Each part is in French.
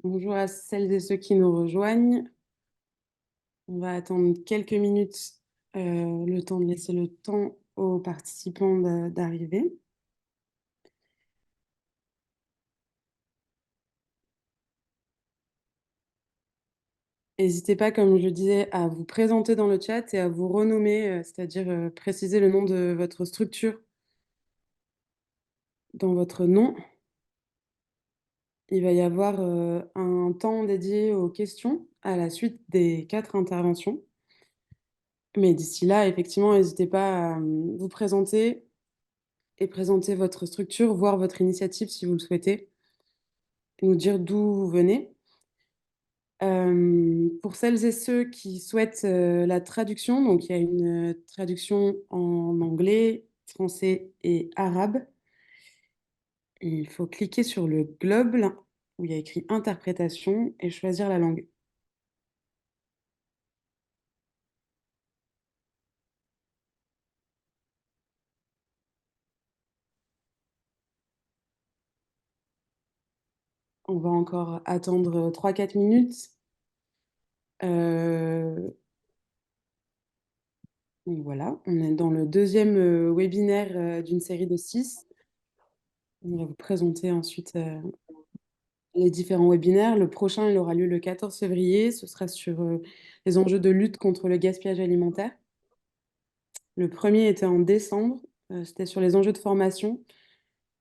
Bonjour à celles et ceux qui nous rejoignent. On va attendre quelques minutes, le temps de laisser le temps aux participants d'arriver. N'hésitez pas, comme je le disais, à vous présenter dans le chat et à vous renommer, c'est-à-dire préciser le nom de votre structure dans votre nom. Il va y avoir un temps dédié aux questions à la suite des 4 interventions. Mais d'ici là, effectivement, n'hésitez pas à vous présenter et présenter votre structure, voire votre initiative si vous le souhaitez, nous dire d'où vous venez. Pour celles et ceux qui souhaitent la traduction, donc il y a une traduction en anglais, français et arabe. Il faut cliquer sur le globe là, où il y a écrit interprétation et choisir la langue. On va encore attendre 3-4 minutes. Euh, donc voilà, on est dans le deuxième webinaire d'une série de 6. On va vous présenter ensuite les différents webinaires. Le prochain, il aura lieu le 14 février. Ce sera sur les enjeux de lutte contre le gaspillage alimentaire. Le premier était en décembre. C'était sur les enjeux de formation,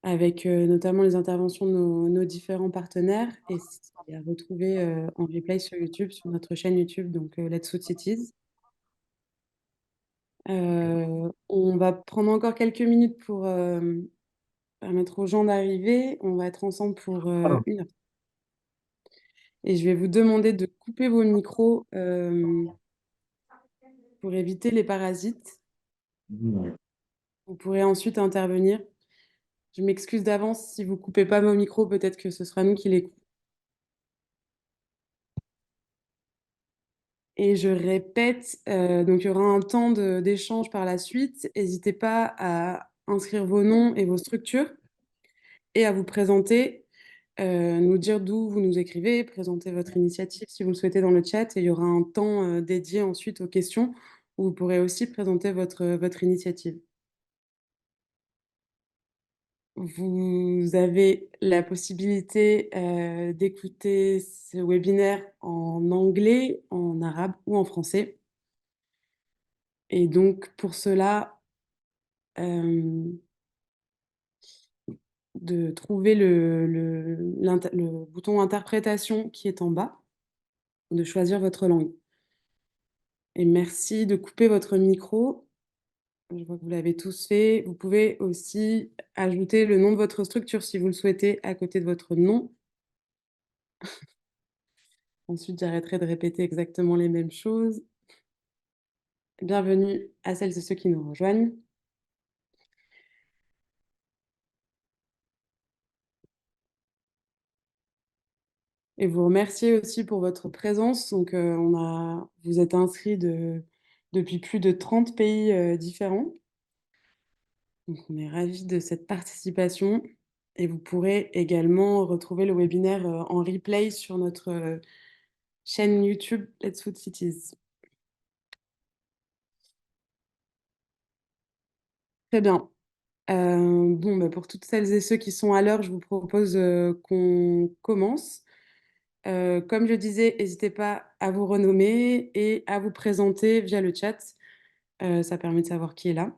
avec notamment les interventions de nos différents partenaires. Et c'est à retrouver en replay sur YouTube, sur notre chaîne YouTube, donc Let's Food Cities. On va prendre encore quelques minutes pour permettre aux gens d'arriver. On va être ensemble pour 1 heure. Et je vais vous demander de couper vos micros pour éviter les parasites. Vous pourrez ensuite intervenir. Je m'excuse d'avance si vous coupez pas vos micros, peut-être que ce sera nous qui les coupons. Et je répète, donc il y aura un temps d'échange par la suite. N'hésitez pas à inscrire vos noms et vos structures et à vous présenter, nous dire d'où vous nous écrivez, présenter votre initiative si vous le souhaitez dans le chat. Et il y aura un temps dédié ensuite aux questions où vous pourrez aussi présenter votre initiative. Vous avez la possibilité d'écouter ce webinaire en anglais, en arabe ou en français. Et donc, pour cela, de trouver le bouton interprétation qui est en bas, de choisir votre langue. Et merci de couper votre micro. Je vois que vous l'avez tous fait. Vous pouvez aussi ajouter le nom de votre structure si vous le souhaitez à côté de votre nom. Ensuite, j'arrêterai de répéter exactement les mêmes choses. Bienvenue à celles et ceux qui nous rejoignent. Et vous remercier aussi pour votre présence. Donc, vous êtes inscrits depuis plus de 30 pays différents. Donc, on est ravis de cette participation. Et vous pourrez également retrouver le webinaire en replay sur notre chaîne YouTube Let's Food Cities. Très bien. Bon, bah, pour toutes celles et ceux qui sont à l'heure, je vous propose qu'on commence. Comme je disais, n'hésitez pas à vous renommer et à vous présenter via le chat. Ça permet de savoir qui est là.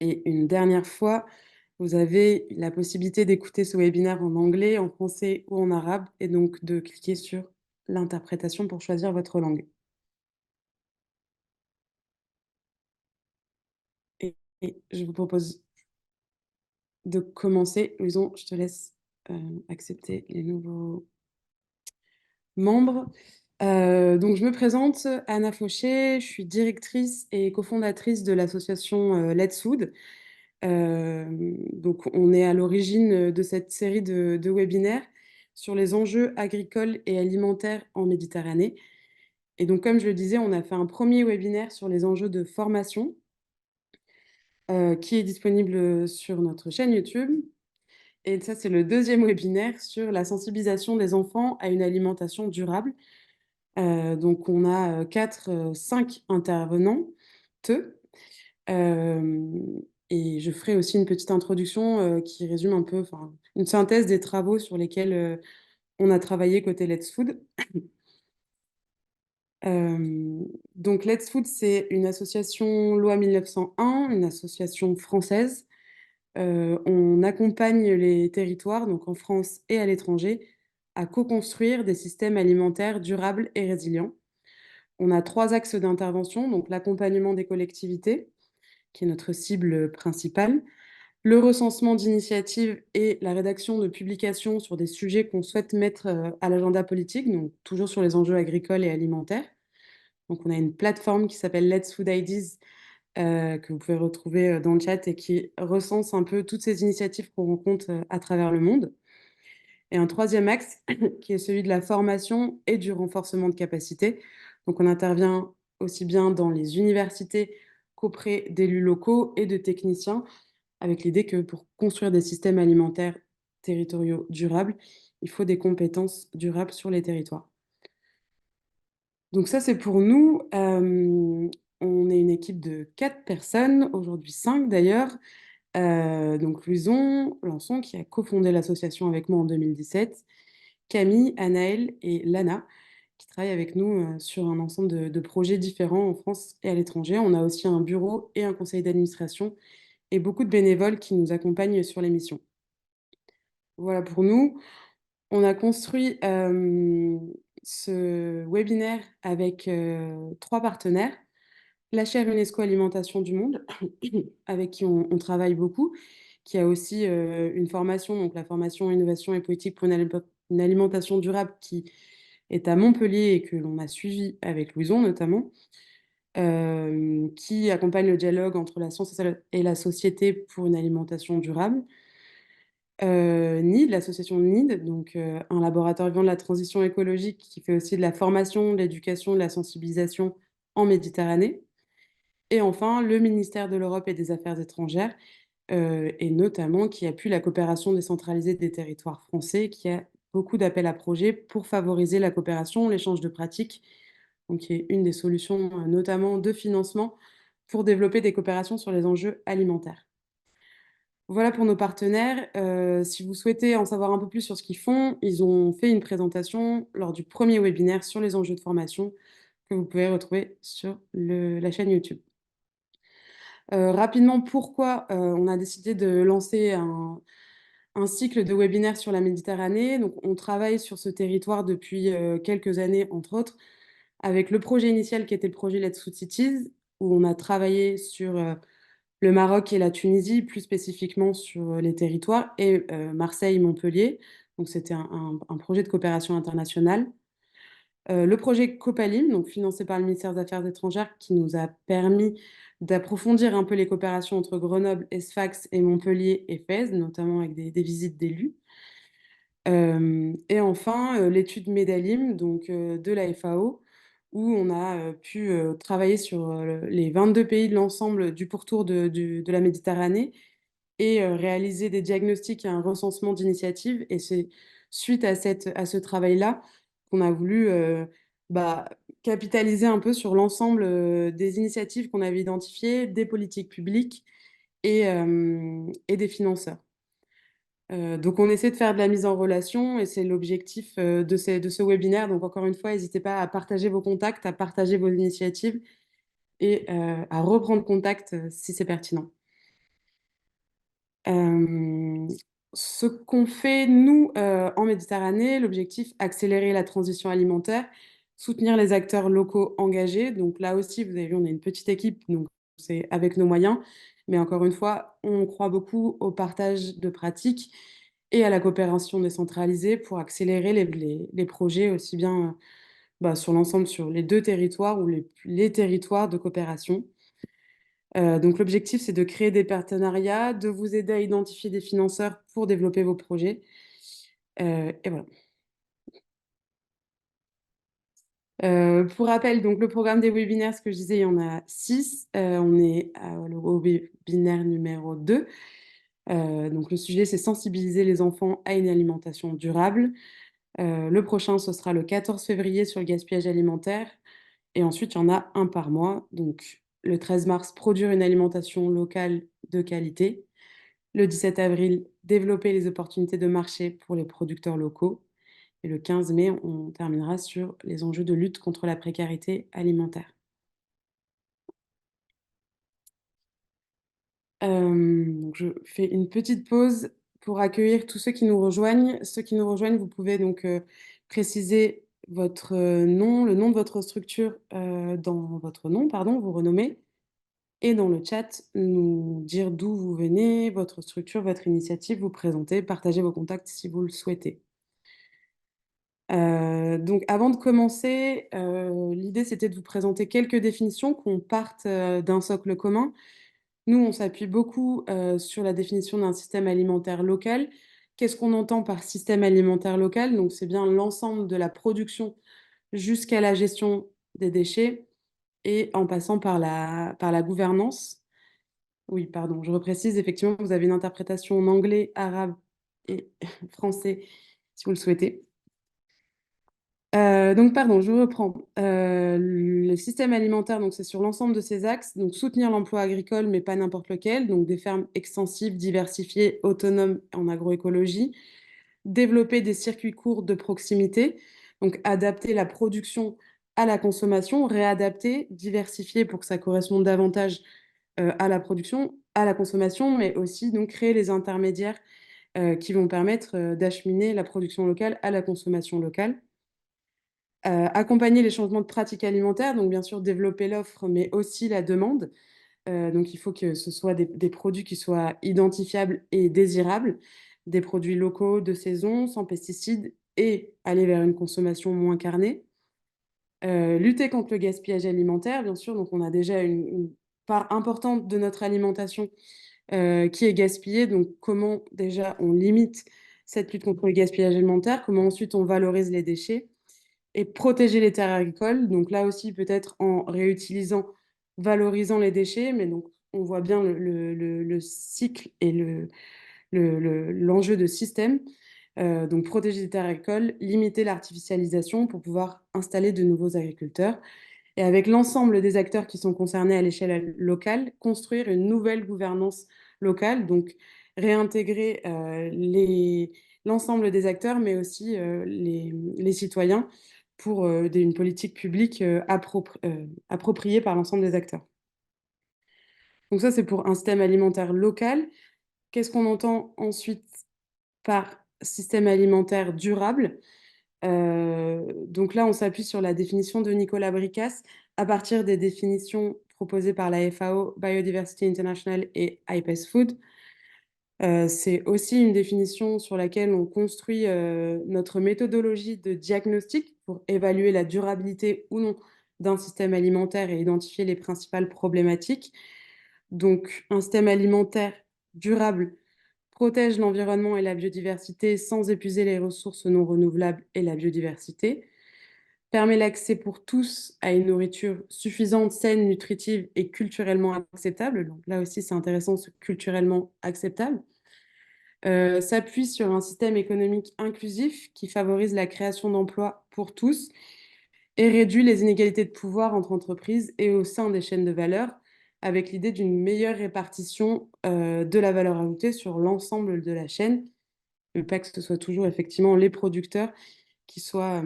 Et une dernière fois, vous avez la possibilité d'écouter ce webinaire en anglais, en français ou en arabe, et donc de cliquer sur l'interprétation pour choisir votre langue. Et je vous propose de commencer. Louison, je te laisse accepter les nouveaux membres. Donc, je me présente, Anna Fauché, je suis directrice et cofondatrice de l'association Let's Food. Donc, on est à l'origine de cette série de webinaires sur les enjeux agricoles et alimentaires en Méditerranée. Et donc, comme je le disais, on a fait un premier webinaire sur les enjeux de formation qui est disponible sur notre chaîne YouTube. Et ça, c'est le deuxième webinaire sur la sensibilisation des enfants à une alimentation durable. Donc, on a 5 intervenants, euh, et je ferai aussi une petite introduction qui résume un peu, enfin, une synthèse des travaux sur lesquels on a travaillé côté Let's Food. Euh, donc, Let's Food, c'est une association loi 1901, une association française. On accompagne les territoires, donc en France et à l'étranger, à co-construire des systèmes alimentaires durables et résilients. On a 3 axes d'intervention, donc l'accompagnement des collectivités, qui est notre cible principale, le recensement d'initiatives et la rédaction de publications sur des sujets qu'on souhaite mettre à l'agenda politique, donc toujours sur les enjeux agricoles et alimentaires. Donc on a une plateforme qui s'appelle Let's Food Ideas, que vous pouvez retrouver dans le chat et qui recense un peu toutes ces initiatives qu'on rencontre à travers le monde. Et un troisième axe qui est celui de la formation et du renforcement de capacités. Donc on intervient aussi bien dans les universités qu'auprès d'élus locaux et de techniciens, avec l'idée que pour construire des systèmes alimentaires territoriaux durables, il faut des compétences durables sur les territoires. Donc ça, c'est pour nous. On est une équipe de 4 personnes, aujourd'hui 5 d'ailleurs. Donc Louison Lançon, qui a cofondé l'association avec moi en 2017, Camille, Anaëlle et Lana, qui travaillent avec nous sur un ensemble de projets différents en France et à l'étranger. On a aussi un bureau et un conseil d'administration et beaucoup de bénévoles qui nous accompagnent sur les missions. Voilà pour nous. On a construit ce webinaire avec 3 partenaires. La chaire UNESCO Alimentation du Monde, avec qui on travaille beaucoup, qui a aussi une formation, donc la formation Innovation et politique pour une alimentation durable, qui est à Montpellier et que l'on a suivi avec Louison notamment, qui accompagne le dialogue entre la science et la société pour une alimentation durable. NID, l'association NID, donc un laboratoire vivant de la transition écologique qui fait aussi de la formation, de l'éducation, de la sensibilisation en Méditerranée. Et enfin, le ministère de l'Europe et des Affaires étrangères, et notamment qui appuie la coopération décentralisée des territoires français, qui a beaucoup d'appels à projets pour favoriser la coopération, l'échange de pratiques, donc qui est une des solutions, notamment de financement, pour développer des coopérations sur les enjeux alimentaires. Voilà pour nos partenaires. Si vous souhaitez en savoir un peu plus sur ce qu'ils font, ils ont fait une présentation lors du premier webinaire sur les enjeux de formation que vous pouvez retrouver sur la chaîne YouTube. Rapidement, pourquoi on a décidé de lancer un cycle de webinaires sur la Méditerranée. Donc, on travaille sur ce territoire depuis quelques années, entre autres, avec le projet initial qui était le projet Let's Food Cities, où on a travaillé sur le Maroc et la Tunisie, plus spécifiquement sur les territoires, et Marseille-Montpellier. Donc, c'était un projet de coopération internationale. Le projet Copalim, donc financé par le ministère des Affaires étrangères, qui nous a permis d'approfondir un peu les coopérations entre Grenoble, Sfax et Montpellier et Fès, notamment avec des visites d'élus. Et enfin, l'étude Médalim, donc de la FAO, où on a pu travailler sur les 22 pays de l'ensemble du pourtour de la Méditerranée et réaliser des diagnostics et un recensement d'initiatives. Et c'est suite à ce travail-là qu'on a voulu bah, capitaliser un peu sur l'ensemble des initiatives qu'on avait identifiées, des politiques publiques et des financeurs. Donc on essaie de faire de la mise en relation et c'est l'objectif de ce webinaire. Donc encore une fois, n'hésitez pas à partager vos contacts, à partager vos initiatives et à reprendre contact si c'est pertinent. Euh, Ce qu'on fait, nous, en Méditerranée, l'objectif, accélérer la transition alimentaire, soutenir les acteurs locaux engagés. Donc là aussi, vous avez vu, on est une petite équipe, donc c'est avec nos moyens. Mais encore une fois, on croit beaucoup au partage de pratiques et à la coopération décentralisée pour accélérer les projets aussi bien bah, sur l'ensemble, sur les 2 territoires ou les territoires de coopération. Donc l'objectif, c'est de créer des partenariats, de vous aider à identifier des financeurs pour développer vos projets. Et voilà. Pour rappel, donc le programme des webinaires, ce que je disais, il y en a 6. On est au webinaire numéro 2. Donc le sujet, c'est sensibiliser les enfants à une alimentation durable. Le prochain, ce sera le 14 février sur le gaspillage alimentaire. Et ensuite, il y en a un par mois. Donc le 13 mars, produire une alimentation locale de qualité. Le 17 avril, développer les opportunités de marché pour les producteurs locaux. Et le 15 mai, on terminera sur les enjeux de lutte contre la précarité alimentaire. Donc je fais une petite pause pour accueillir tous ceux qui nous rejoignent. Ceux qui nous rejoignent, vous pouvez donc préciser votre nom, le nom de votre structure dans votre nom, pardon, vous renommer, et dans le chat, nous dire d'où vous venez, votre structure, votre initiative, vous présenter, partager vos contacts si vous le souhaitez. Donc avant de commencer, l'idée c'était de vous présenter quelques définitions, qu'on parte d'un socle commun. Nous, on s'appuie beaucoup sur la définition d'un système alimentaire local. Qu'est-ce qu'on entend par système alimentaire local? Donc c'est bien l'ensemble de la production jusqu'à la gestion des déchets et en passant par la gouvernance. Oui, pardon, je reprécise, effectivement, vous avez une interprétation en anglais, arabe et français si vous le souhaitez. Donc, pardon, je reprends. Le système alimentaire, donc c'est sur l'ensemble de ces axes. Donc, soutenir l'emploi agricole, mais pas n'importe lequel. Donc, des fermes extensives, diversifiées, autonomes en agroécologie. Développer des circuits courts de proximité. Donc, adapter la production à la consommation, réadapter, diversifier pour que ça corresponde davantage à la production, à la consommation, mais aussi donc créer les intermédiaires qui vont permettre d'acheminer la production locale à la consommation locale. Accompagner les changements de pratiques alimentaires, donc bien sûr développer l'offre, mais aussi la demande. Donc il faut que ce soit des produits qui soient identifiables et désirables, des produits locaux de saison, sans pesticides, et aller vers une consommation moins carnée. Lutter contre le gaspillage alimentaire, bien sûr, donc on a déjà une part importante de notre alimentation qui est gaspillée, donc comment déjà on limite cette lutte contre le gaspillage alimentaire, comment ensuite on valorise les déchets et protéger les terres agricoles. Donc là aussi, peut-être en réutilisant, valorisant les déchets, mais donc on voit bien le cycle et l'enjeu de système. Donc protéger les terres agricoles, limiter l'artificialisation pour pouvoir installer de nouveaux agriculteurs. Et avec l'ensemble des acteurs qui sont concernés à l'échelle locale, construire une nouvelle gouvernance locale, donc réintégrer l'ensemble des acteurs, mais aussi les citoyens pour une politique publique appropriée par l'ensemble des acteurs. Donc ça, c'est pour un système alimentaire local. Qu'est-ce qu'on entend ensuite par système alimentaire durable? Donc là, on s'appuie sur la définition de Nicolas Bricasse à partir des définitions proposées par la FAO, Biodiversity International et IPES Food. C'est aussi une définition sur laquelle on construit notre méthodologie de diagnostic pour évaluer la durabilité ou non d'un système alimentaire et identifier les principales problématiques. Donc, un système alimentaire durable protège l'environnement et la biodiversité sans épuiser les ressources non renouvelables et la biodiversité, permet l'accès pour tous à une nourriture suffisante, saine, nutritive et culturellement acceptable. Donc là aussi, c'est intéressant, ce culturellement acceptable. S'appuie sur un système économique inclusif qui favorise la création d'emplois pour tous et réduit les inégalités de pouvoir entre entreprises et au sein des chaînes de valeur, avec l'idée d'une meilleure répartition de la valeur ajoutée sur l'ensemble de la chaîne, et pas que ce soit toujours effectivement les producteurs qui soient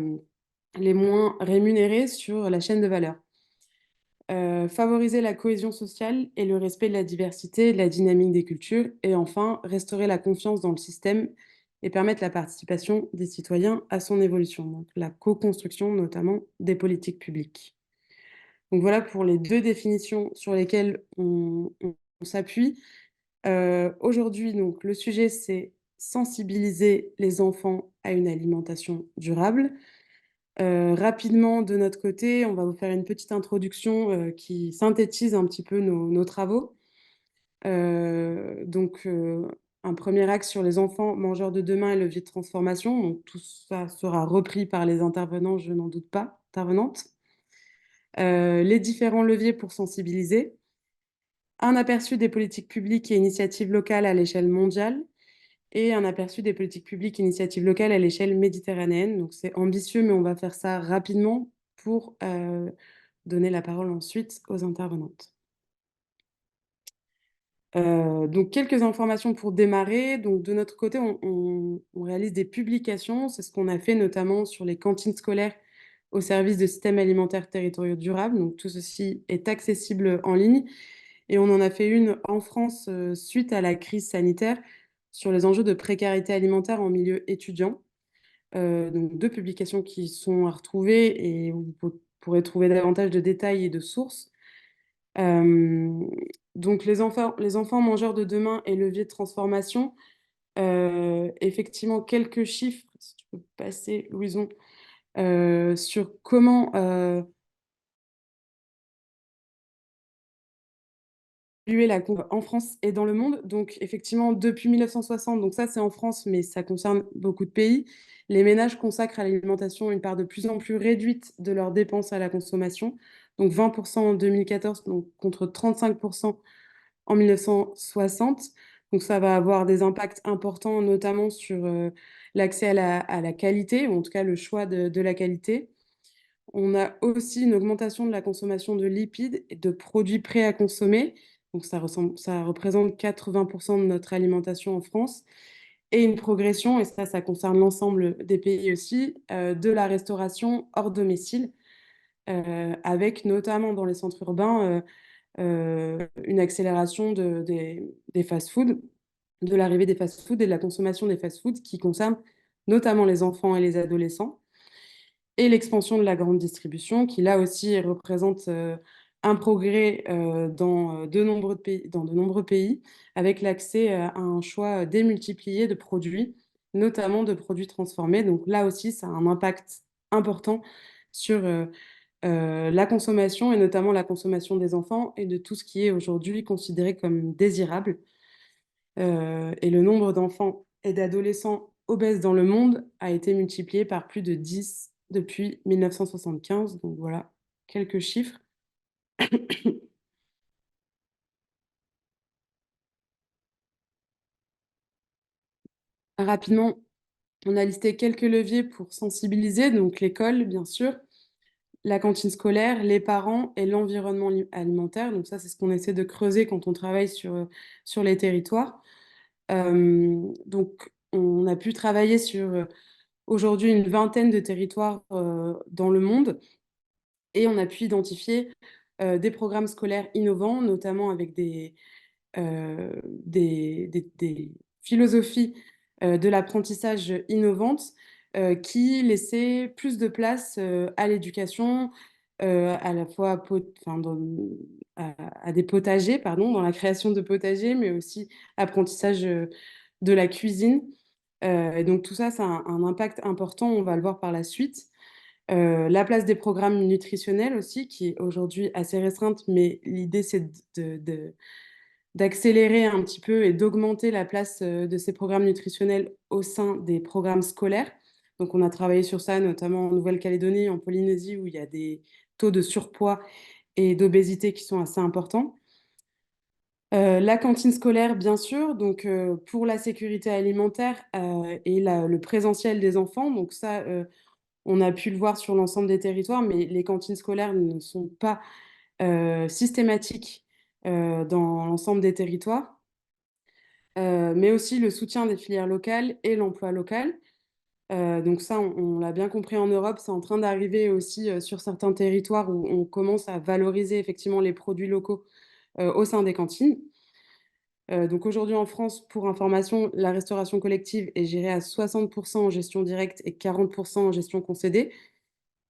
les moins rémunérés sur la chaîne de valeur. Favoriser la cohésion sociale et le respect de la diversité et de la dynamique des cultures. Et enfin, restaurer la confiance dans le système et permettre la participation des citoyens à son évolution. Donc la co-construction notamment des politiques publiques. Donc voilà pour les deux définitions sur lesquelles on s'appuie. Aujourd'hui, donc, le sujet, c'est sensibiliser les enfants à une alimentation durable. Rapidement, de notre côté, on va vous faire une petite introduction qui synthétise un petit peu nos travaux. Donc, un premier axe sur les enfants mangeurs de demain et levier de transformation. Donc, tout ça sera repris par les intervenants, je n'en doute pas, intervenantes. Les différents leviers pour sensibiliser. un aperçu des politiques publiques et initiatives locales à l'échelle mondiale et un aperçu des politiques publiques et initiatives locales à l'échelle méditerranéenne. Donc c'est ambitieux, mais on va faire ça rapidement pour donner la parole ensuite aux intervenantes. Donc quelques informations pour démarrer. Donc de notre côté, on réalise des publications. C'est ce qu'on a fait notamment sur les cantines scolaires au service de systèmes alimentaires territoriaux durables. Donc tout ceci est accessible en ligne. Et on en a fait une en France suite à la crise sanitaire sur les enjeux de précarité alimentaire en milieu étudiant. Donc deux publications qui sont à retrouver et où vous pourrez trouver davantage de détails et de sources. Euh, donc les enfants mangeurs de demain et levier de transformation. Effectivement, quelques chiffres, si tu peux passer, Louison, sur comment évoluer en France et dans le monde. Donc, effectivement, depuis 1960, donc ça c'est en France, mais ça concerne beaucoup de pays, les ménages consacrent à l'alimentation une part de plus en plus réduite de leurs dépenses à la consommation. Donc 20% en 2014, donc contre 35% en 1960. Donc ça va avoir des impacts importants, notamment sur l'accès à la qualité, ou en tout cas le choix de la qualité. On a aussi une augmentation de la consommation de lipides et de produits prêts à consommer. Donc ça représente 80% de notre alimentation en France. Et une progression, et ça concerne l'ensemble des pays aussi, de la restauration hors domicile, avec notamment dans les centres urbains une accélération des fast-foods, de l'arrivée des fast-foods et de la consommation des fast-foods qui concerne notamment les enfants et les adolescents, et l'expansion de la grande distribution qui là aussi représente un progrès dans de nombreux pays, avec l'accès à un choix démultiplié de produits, notamment de produits transformés. Donc là aussi, ça a un impact important sur la consommation et notamment la consommation des enfants et de tout ce qui est aujourd'hui considéré comme désirable. Et le nombre d'enfants et d'adolescents obèses dans le monde a été multiplié par plus de 10 depuis 1975. Donc voilà, quelques chiffres. Rapidement, on a listé quelques leviers pour sensibiliser, donc l'école, bien sûr, la cantine scolaire, les parents et l'environnement alimentaire. Donc ça, c'est ce qu'on essaie de creuser quand on travaille sur les territoires. Donc, on a pu travailler sur aujourd'hui une vingtaine de territoires dans le monde et on a pu identifier des programmes scolaires innovants, notamment avec des philosophies de l'apprentissage innovantes qui laissaient plus de place à l'éducation, à la fois enfin, à des potagers, pardon, dans la création de potagers, mais aussi apprentissage de la cuisine. Et donc tout ça, ça a un impact important, on va le voir par la suite. La place des programmes nutritionnels aussi, qui est aujourd'hui assez restreinte, mais l'idée c'est d'accélérer un petit peu et d'augmenter la place de ces programmes nutritionnels au sein des programmes scolaires. Donc on a travaillé sur ça, notamment en Nouvelle-Calédonie, en Polynésie, où il y a des taux de surpoids et d'obésité qui sont assez importants. La cantine scolaire, bien sûr, donc pour la sécurité alimentaire et le présentiel des enfants. Donc ça, on a pu le voir sur l'ensemble des territoires, mais les cantines scolaires ne sont pas systématiques dans l'ensemble des territoires. Mais aussi le soutien des filières locales et l'emploi local. Donc ça, on l'a bien compris en Europe, c'est en train d'arriver aussi sur certains territoires où on commence à valoriser effectivement les produits locaux au sein des cantines. Donc aujourd'hui en France, pour information, la restauration collective est gérée à 60% en gestion directe et 40% en gestion concédée.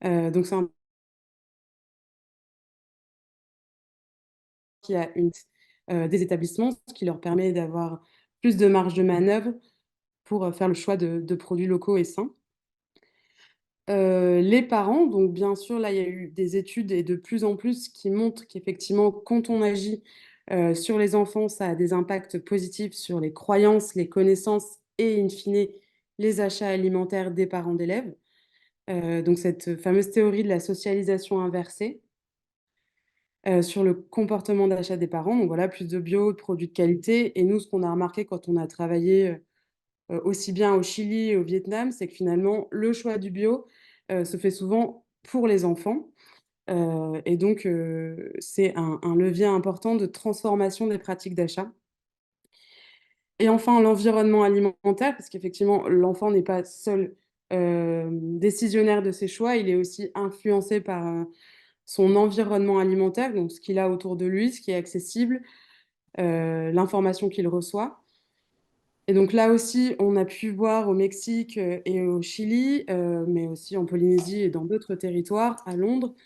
Donc c'est un qui a des établissements, ce qui leur permet d'avoir plus de marge de manœuvre pour faire le choix de produits locaux et sains. Les parents, donc bien sûr, là, il y a eu des études et de plus en plus qui montrent qu'effectivement, quand on agit sur les enfants, ça a des impacts positifs sur les croyances, les connaissances et, in fine, les achats alimentaires des parents d'élèves. Donc cette fameuse théorie de la socialisation inversée. sur le comportement d'achat des parents. Donc voilà, plus de bio, de produits de qualité. Et nous, ce qu'on a remarqué quand on a travaillé aussi bien au Chili et au Vietnam, c'est que finalement, le choix du bio se fait souvent pour les enfants. Et donc, c'est un levier important de transformation des pratiques d'achat. Et enfin, l'environnement alimentaire, parce qu'effectivement, l'enfant n'est pas seul décisionnaire de ses choix, il est aussi influencé par son environnement alimentaire, donc ce qu'il a autour de lui, ce qui est accessible, l'information qu'il reçoit. Et donc là aussi, on a pu voir au Mexique et au Chili, mais aussi en Polynésie et dans d'autres territoires, à Londres,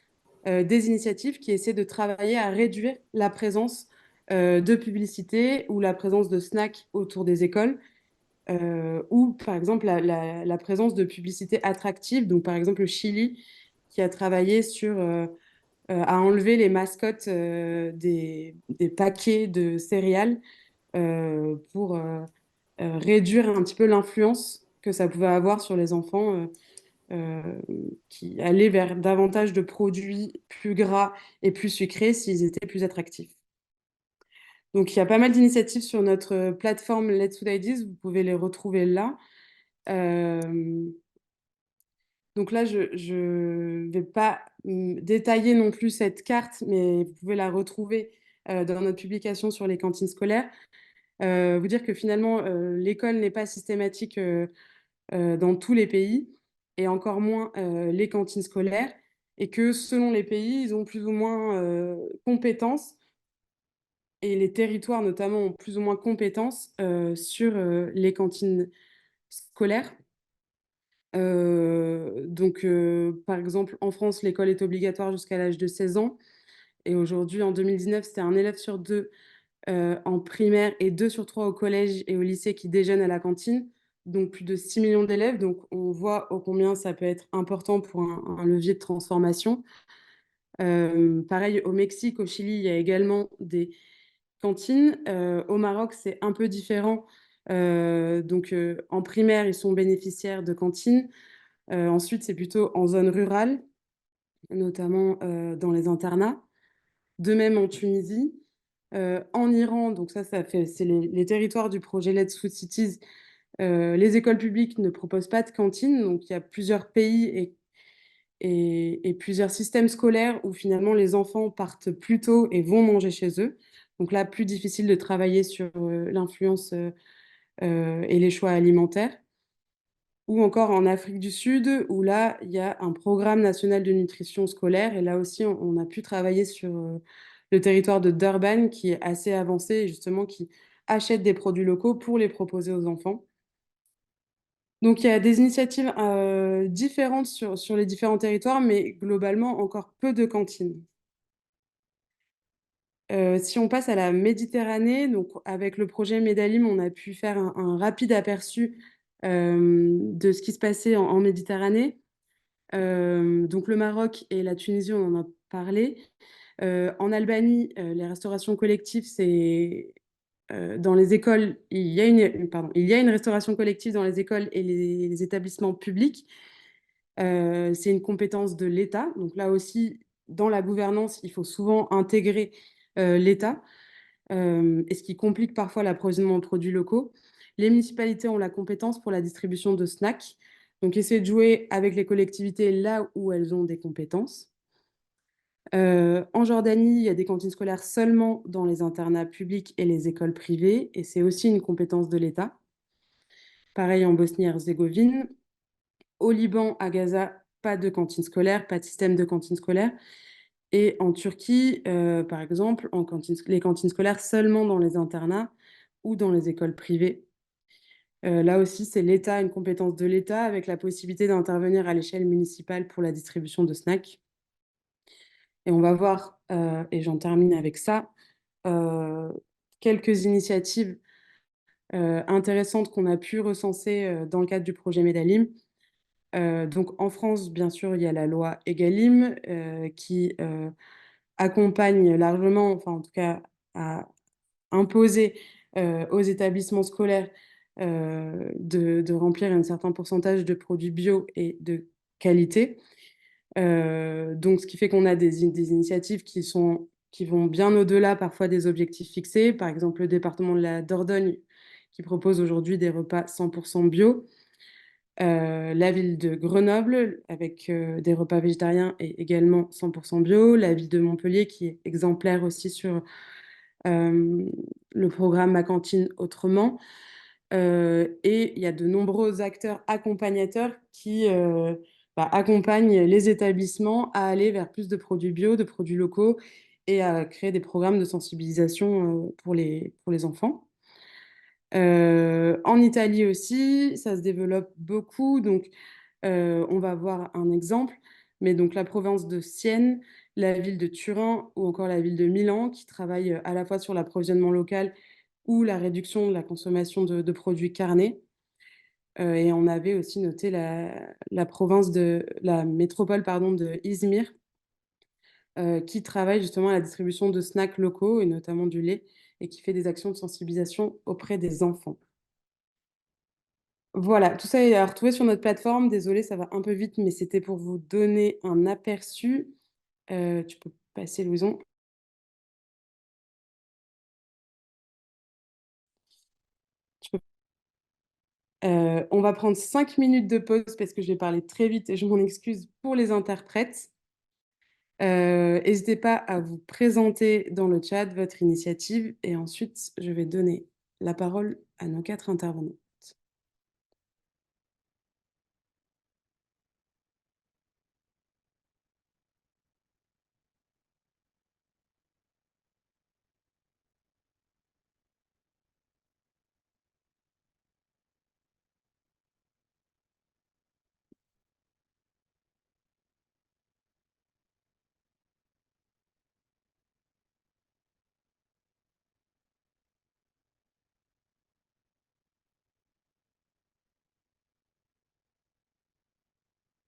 des initiatives qui essaient de travailler à réduire la présence de publicité ou la présence de snacks autour des écoles, ou par exemple la présence de publicité attractive. Donc par exemple le Chili qui a travaillé sur à enlever les mascottes des paquets de céréales pour réduire un petit peu l'influence que ça pouvait avoir sur les enfants euh, qui allaient vers davantage de produits plus gras et plus sucrés s'ils étaient plus attractifs. Donc, il y a pas mal d'initiatives sur notre plateforme Let's Food Ideas. Vous pouvez les retrouver là. Euh, donc là, je ne vais pas détailler non plus cette carte, mais vous pouvez la retrouver dans notre publication sur les cantines scolaires. Vous dire que finalement, l'école n'est pas systématique dans tous les pays, et encore moins les cantines scolaires, et que selon les pays, ils ont plus ou moins compétences, et les territoires notamment ont plus ou moins compétences sur les cantines scolaires. Par exemple, en France, l'école est obligatoire jusqu'à l'âge de 16 ans. Et aujourd'hui, en 2019, c'était un élève sur deux en primaire et 2 sur 3 au collège et au lycée qui déjeunent à la cantine. Donc plus de 6 millions d'élèves. Donc on voit ô combien ça peut être important pour un levier de transformation. Pareil, au Mexique, au Chili, il y a également des cantines. Au Maroc, c'est un peu différent. En primaire, ils sont bénéficiaires de cantines. Ensuite, c'est plutôt en zone rurale, notamment dans les internats. De même en Tunisie. En Iran, donc ça fait, c'est les territoires du projet Let's Food Cities. Les écoles publiques ne proposent pas de cantine, donc il y a plusieurs pays et plusieurs systèmes scolaires où finalement les enfants partent plus tôt et vont manger chez eux. Donc là, plus difficile de travailler sur l'influence et les choix alimentaires. Ou encore en Afrique du Sud, où là, il y a un programme national de nutrition scolaire. Et là aussi, on a pu travailler sur le territoire de Durban, qui est assez avancé et justement qui achète des produits locaux pour les proposer aux enfants. Donc, il y a des initiatives différentes sur les différents territoires, mais globalement, encore peu de cantines. Si on passe à la Méditerranée, donc avec le projet Médalim, on a pu faire un rapide aperçu de ce qui se passait en Méditerranée. Donc le Maroc et la Tunisie, on en a parlé. En Albanie, les restaurations collectives, c'est dans les écoles, il y a une restauration collective dans les écoles et les établissements publics. C'est une compétence de l'État. Donc là aussi, dans la gouvernance, il faut souvent intégrer l'État, et ce qui complique parfois l'approvisionnement en produits locaux. Les municipalités ont la compétence pour la distribution de snacks. Donc, essayer de jouer avec les collectivités là où elles ont des compétences. En Jordanie, il y a des cantines scolaires seulement dans les internats publics et les écoles privées, et c'est aussi une compétence de l'État. Pareil en Bosnie-Herzégovine. Au Liban, à Gaza, pas de cantine scolaire, pas de système de cantine scolaire. Et en Turquie, par exemple, les cantines scolaires seulement dans les internats ou dans les écoles privées. Là aussi, c'est l'État, une compétence de l'État, avec la possibilité d'intervenir à l'échelle municipale pour la distribution de snacks. Et on va voir, et j'en termine avec ça, euh, quelques initiatives intéressantes qu'on a pu recenser dans le cadre du projet Médalim. Donc en France, bien sûr, il y a la loi Egalim qui accompagne largement, enfin en tout cas, à imposer aux établissements scolaires de remplir un certain pourcentage de produits bio et de qualité. Donc, ce qui fait qu'on a des initiatives qui sont qui vont bien au-delà parfois des objectifs fixés. Par exemple, le département de la Dordogne qui propose aujourd'hui des repas 100% bio. La ville de Grenoble avec des repas végétariens et également 100% bio. La ville de Montpellier qui est exemplaire aussi sur euh, le programme Ma cantine autrement. Et il y a de nombreux acteurs accompagnateurs qui accompagnent les établissements à aller vers plus de produits bio, de produits locaux et à créer des programmes de sensibilisation pour les enfants. En Italie aussi, ça se développe beaucoup. Donc, on va voir un exemple. Mais donc, la province de Sienne, la ville de Turin ou encore la ville de Milan qui travaillent à la fois sur l'approvisionnement local ou la réduction de la consommation de produits carnés. Et on avait aussi noté la province de la métropole pardon, de Izmir qui travaille justement à la distribution de snacks locaux et notamment du lait et qui fait des actions de sensibilisation auprès des enfants. Voilà, tout ça est à retrouver sur notre plateforme. Désolée, ça va un peu vite, mais c'était pour vous donner un aperçu. Tu peux passer, Louison. Tu peux- on va prendre 5 minutes de pause parce que je vais parler très vite et je m'en excuse pour les interprètes. N'hésitez pas à vous présenter dans le chat votre initiative et ensuite je vais donner la parole à nos 4 intervenants.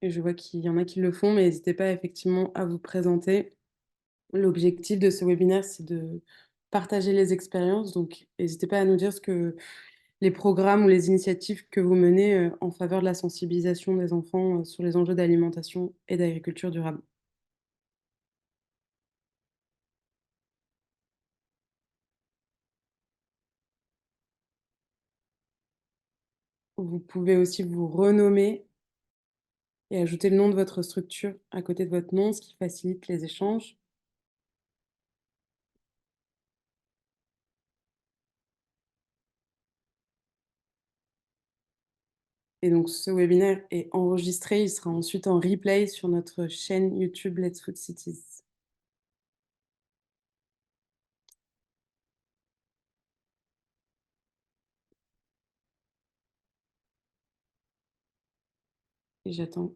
Et je vois qu'il y en a qui le font, mais n'hésitez pas effectivement à vous présenter. L'objectif de ce webinaire, c'est de partager les expériences. Donc, n'hésitez pas à nous dire ce que les programmes ou les initiatives que vous menez en faveur de la sensibilisation des enfants sur les enjeux d'alimentation et d'agriculture durable. Vous pouvez aussi vous renommer et ajouter le nom de votre structure à côté de votre nom, ce qui facilite les échanges. Et donc, ce webinaire est enregistré. Il sera ensuite en replay sur notre chaîne YouTube Let's Food Cities. Et j'attends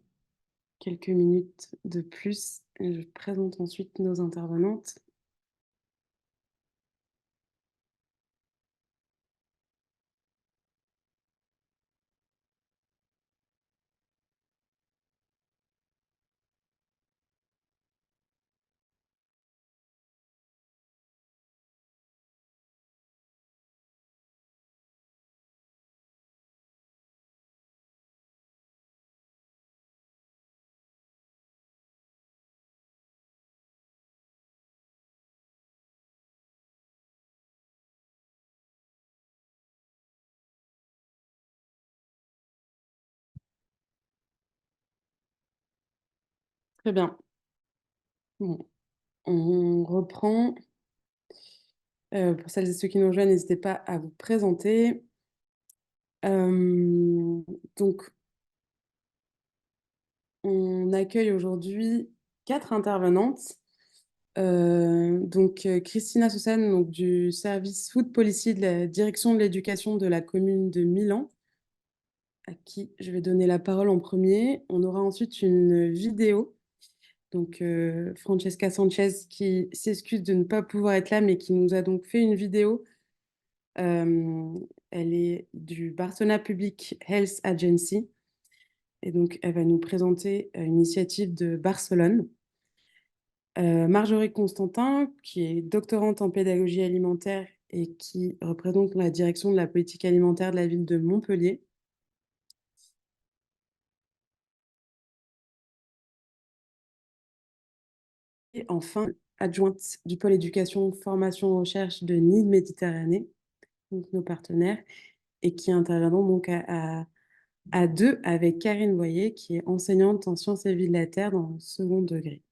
quelques minutes de plus et je présente ensuite nos intervenantes. Très bien. Bon, on reprend. Pour celles et ceux qui nous rejoignent, n'hésitez pas à vous présenter. Donc, on accueille aujourd'hui 4 intervenantes. Christina Soussan, donc, du service Food Policy de la direction de l'éducation de la commune de Milan, à qui je vais donner la parole en premier. On aura ensuite une vidéo. Donc, Francesca Sanchez qui s'excuse de ne pas pouvoir être là, mais qui nous a donc fait une vidéo. Euh, Elle est du Barcelona Public Health Agency. Et donc, elle va nous présenter une initiative de Barcelone. Marjorie Constantin, qui est doctorante en pédagogie alimentaire et qui représente la direction de la politique alimentaire de la ville de Montpellier. Et enfin, adjointe du pôle éducation, formation, recherche de Nid Méditerranée, donc nos partenaires, et qui interviendront donc à deux avec Karine Boyer, qui est enseignante en sciences et vie de la Terre dans le second degré.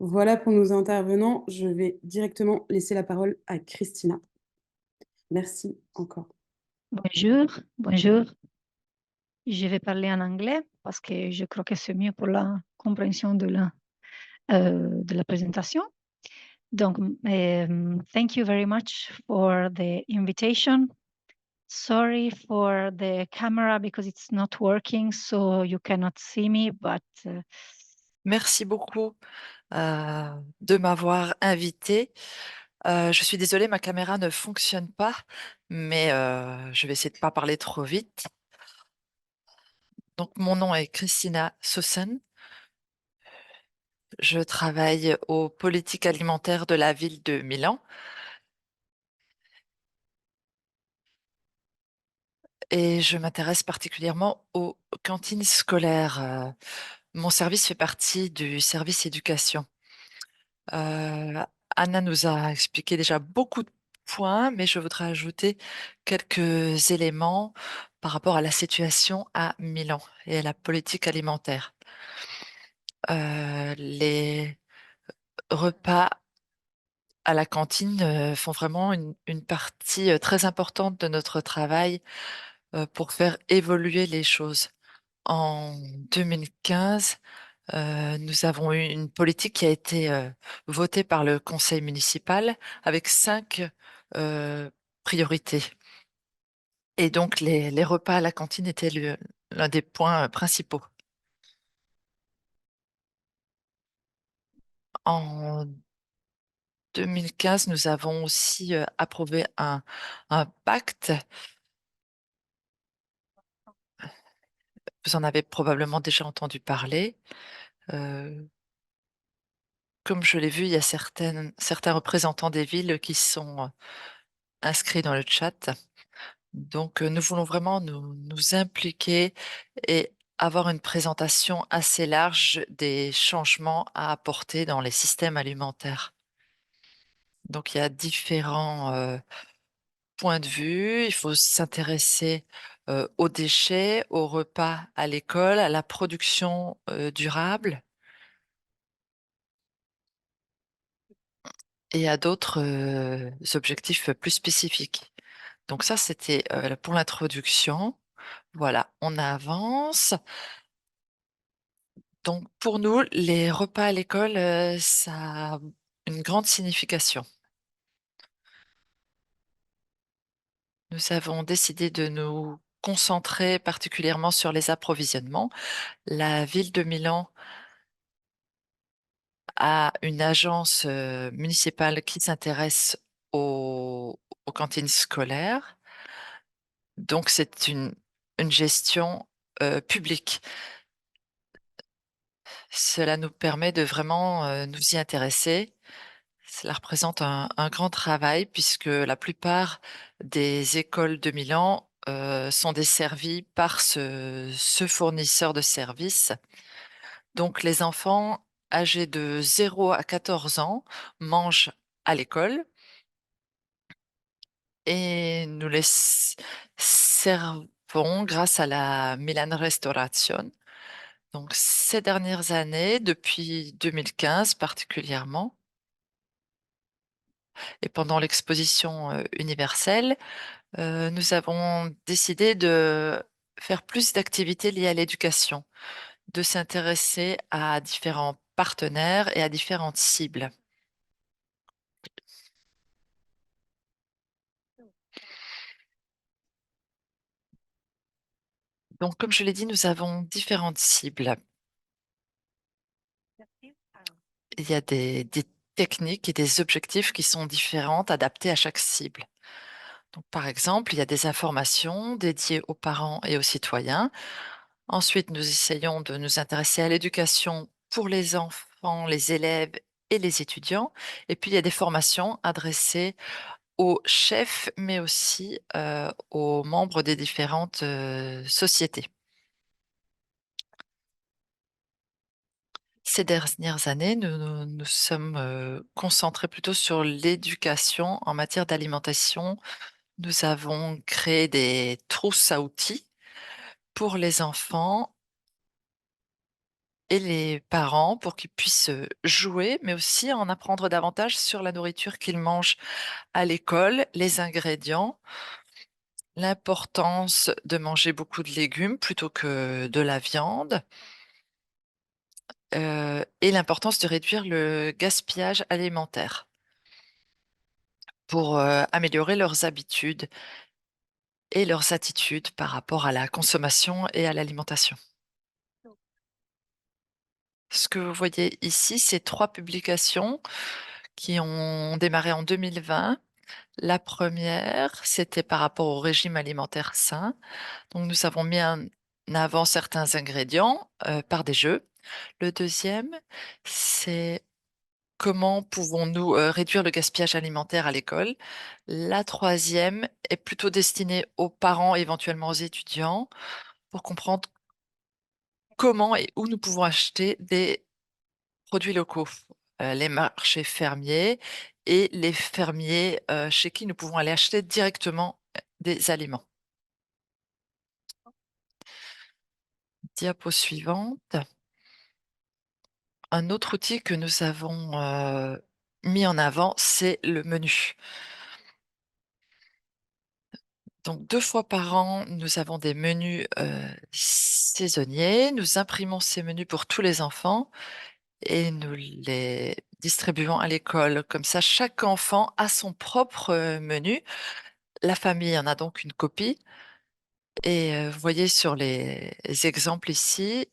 Voilà pour nos intervenants. Je vais directement laisser la parole à Christina. Merci encore. Bonjour, bonjour. Je vais parler en anglais parce que je crois que c'est mieux pour la compréhension de la présentation. Donc, thank you very much for the invitation. Sorry for the camera because it's not working, so you cannot see me, but Merci beaucoup de m'avoir invité. Je suis désolée, ma caméra ne fonctionne pas, mais je vais essayer de pas parler trop vite. Donc, mon nom est Christina Sossen. Je travaille aux politiques alimentaires de la ville de Milan et je m'intéresse particulièrement aux cantines scolaires. Mon service fait partie du service éducation. Anna nous a expliqué déjà beaucoup de points, mais je voudrais ajouter quelques éléments par rapport à la situation à Milan et à la politique alimentaire. Les repas à la cantine font vraiment une partie très importante de notre travail pour faire évoluer les choses. En 2015, nous avons eu une politique qui a été votée par le conseil municipal avec 5 priorités. Et donc les repas à la cantine étaient l'un des points principaux. En 2015, nous avons aussi approuvé un pacte. Vous en avez probablement déjà entendu parler. Comme je l'ai vu, il y a certains représentants des villes qui sont inscrits dans le chat. Donc, nous voulons vraiment nous impliquer et avoir une présentation assez large des changements à apporter dans les systèmes alimentaires. Donc, il y a différents points de vue. Il faut s'intéresser aux déchets, aux repas à l'école, à la production durable et à d'autres objectifs plus spécifiques. Donc ça, c'était pour l'introduction. Voilà, on avance. Donc pour nous, les repas à l'école, ça a une grande signification. Nous avons décidé de nous concentrer particulièrement sur les approvisionnements. La ville de Milan a une agence municipale qui s'intéresse aux cantines scolaires. Donc c'est une gestion publique. Cela nous permet de vraiment nous y intéresser. Cela représente un grand travail puisque la plupart des écoles de Milan sont desservies par ce fournisseur de services. Donc les enfants âgés de 0 à 14 ans mangent à l'école et nous les servons grâce à la Milan Restauration. Donc ces dernières années, depuis 2015 particulièrement, et pendant l'exposition universelle, nous avons décidé de faire plus d'activités liées à l'éducation, de s'intéresser à différents partenaires et à différentes cibles. Donc, comme je l'ai dit, nous avons différentes cibles. Il y a des techniques et des objectifs qui sont différentes, adaptés à chaque cible. Donc, par exemple, il y a des informations dédiées aux parents et aux citoyens. Ensuite, nous essayons de nous intéresser à l'éducation pour les enfants, les élèves et les étudiants. Et puis, il y a des formations adressées aux chefs, mais aussi aux membres des différentes sociétés. ces dernières années, nous sommes concentrés plutôt sur l'éducation en matière d'alimentation. Nous avons créé des trousses à outils pour les enfants et les parents pour qu'ils puissent jouer, mais aussi en apprendre davantage sur la nourriture qu'ils mangent à l'école, les ingrédients, l'importance de manger beaucoup de légumes plutôt que de la viande, et l'importance de réduire le gaspillage alimentaire pour améliorer leurs habitudes et leurs attitudes par rapport à la consommation et à l'alimentation. Ce que vous voyez ici, c'est 3 publications qui ont démarré en 2020. La première, c'était par rapport au régime alimentaire sain. Donc nous avons mis en avant certains ingrédients par des jeux. Le deuxième, c'est comment pouvons-nous réduire le gaspillage alimentaire à l'école. La troisième est plutôt destinée aux parents, éventuellement aux étudiants, pour comprendre comment et où nous pouvons acheter des produits locaux, les marchés fermiers et les fermiers chez qui nous pouvons aller acheter directement des aliments. Diapo suivante. Un autre outil que nous avons mis en avant, c'est le menu. Donc 2 fois par an, nous avons des menus saisonniers. Nous imprimons ces menus pour tous les enfants et nous les distribuons à l'école. Comme ça, chaque enfant a son propre menu. La famille en a donc une copie et vous voyez sur les exemples ici,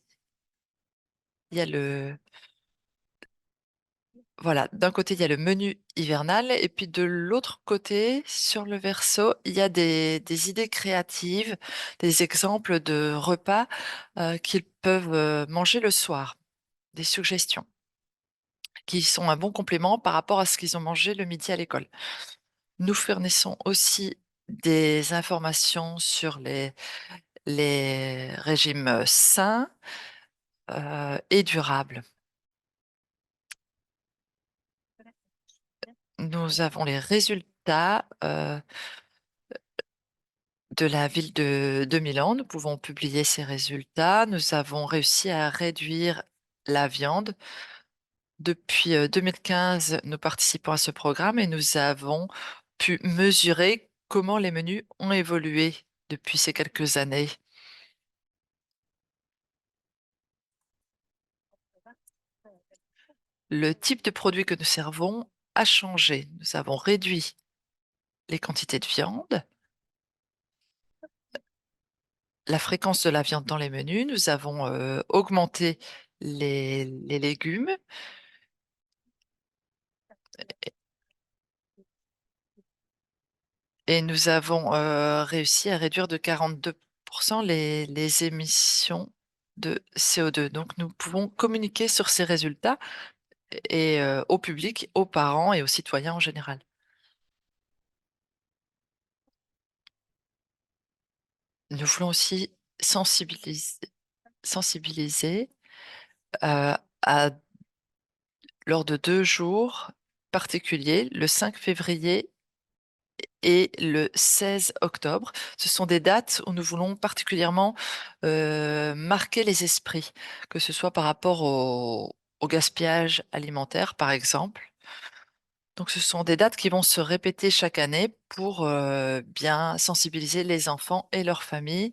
il y a le voilà, d'un côté, il y a le menu hivernal et puis de l'autre côté, sur le verso, il y a des idées créatives, des exemples de repas qu'ils peuvent manger le soir, des suggestions qui sont un bon complément par rapport à ce qu'ils ont mangé le midi à l'école. Nous fournissons aussi des informations sur les régimes sains et durables. Nous avons les résultats de la ville de Milan. Nous pouvons publier ces résultats. Nous avons réussi à réduire la viande. Depuis 2015, nous participons à ce programme et nous avons pu mesurer comment les menus ont évolué depuis ces quelques années. Le type de produit que nous servons a changé. Nous avons réduit les quantités de viande, la fréquence de la viande dans les menus. Nous avons augmenté les légumes et nous avons réussi à réduire de 42 les émissions de CO2. Donc nous pouvons communiquer sur ces résultats et au public, aux parents et aux citoyens en général. Nous voulons aussi sensibiliser à lors de 2 jours particuliers, le 5 février et le 16 octobre. Ce sont des dates où nous voulons particulièrement marquer les esprits, que ce soit par rapport au gaspillage alimentaire, par exemple. Donc ce sont des dates qui vont se répéter chaque année pour bien sensibiliser les enfants et leurs familles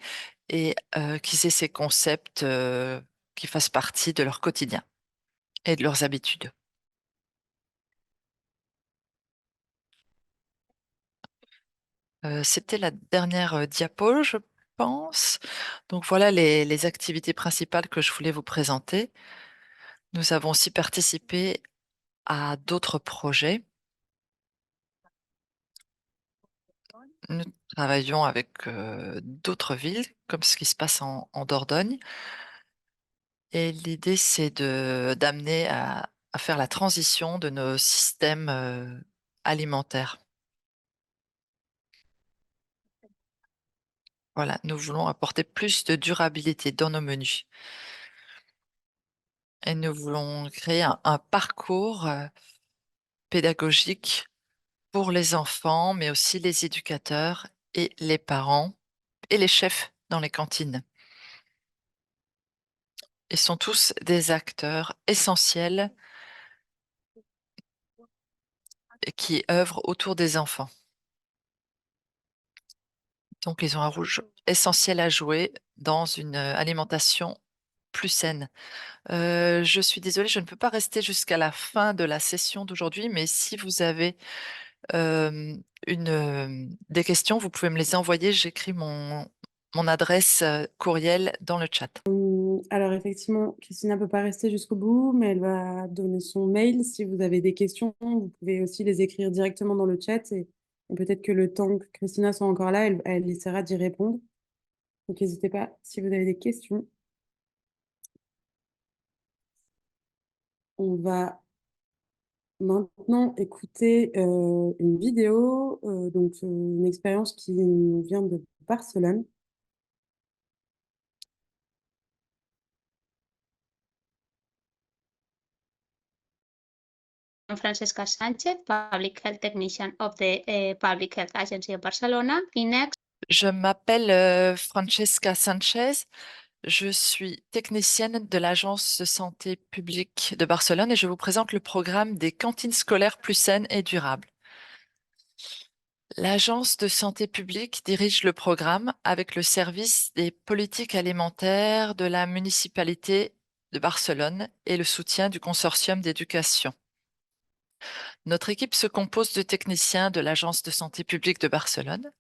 et qu'ils aient ces concepts qui fassent partie de leur quotidien et de leurs habitudes. C'était la dernière diapo, je pense. Donc voilà les activités principales que je voulais vous présenter. Nous avons aussi participé à d'autres projets. Nous travaillons avec d'autres villes, comme ce qui se passe en Dordogne et l'idée, c'est de d'amener à faire la transition de nos systèmes alimentaires. Voilà, nous voulons apporter plus de durabilité dans nos menus et nous voulons créer un parcours pédagogique pour les enfants, mais aussi les éducateurs et les parents et les chefs dans les cantines. Ils sont tous des acteurs essentiels et qui œuvrent autour des enfants. Donc, ils ont un rôle essentiel à jouer dans une alimentation plus saine. Je suis désolée, je ne peux pas rester jusqu'à la fin de la session d'aujourd'hui, mais si vous avez des questions, vous pouvez me les envoyer. J'écris mon adresse courriel dans le chat. Alors effectivement, Christina ne peut pas rester jusqu'au bout, mais elle va donner son mail. Si vous avez des questions, vous pouvez aussi les écrire directement dans le chat et peut-être que le temps que Christina soit encore là, elle essaiera d'y répondre. Donc n'hésitez pas si vous avez des questions. On va maintenant écouter une vidéo, donc une expérience qui nous vient de Barcelone. I'm Francesca Sánchez, Public Health Technician of the Public Health Agency of Barcelona. Je m'appelle Francesca Sanchez. Je suis technicienne de l'Agence de santé publique de Barcelone et je vous présente le programme des cantines scolaires plus saines et durables. L'Agence de santé publique dirige le programme avec le service des politiques alimentaires de la municipalité de Barcelone et le soutien du consortium d'éducation. Notre équipe se compose de techniciens de l'Agence de santé publique de Barcelone,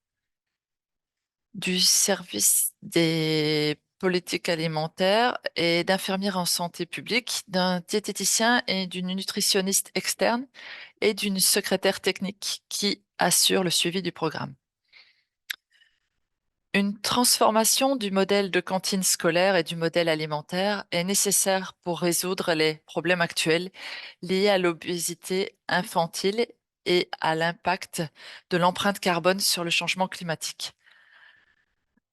du service des politiques alimentaires et d'infirmières en santé publique, d'un diététicien et d'une nutritionniste externe et d'une secrétaire technique qui assure le suivi du programme. Une transformation du modèle de cantine scolaire et du modèle alimentaire est nécessaire pour résoudre les problèmes actuels liés à l'obésité infantile et à l'impact de l'empreinte carbone sur le changement climatique.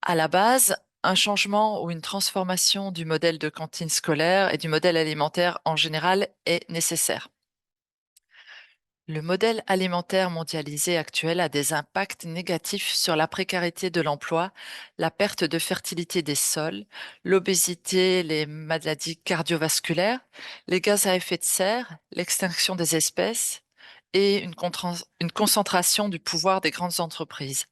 À la base, un changement ou une transformation du modèle de cantine scolaire et du modèle alimentaire en général est nécessaire. Le modèle alimentaire mondialisé actuel a des impacts négatifs sur la précarité de l'emploi, la perte de fertilité des sols, l'obésité, les maladies cardiovasculaires, les gaz à effet de serre, l'extinction des espèces et une concentration du pouvoir des grandes entreprises.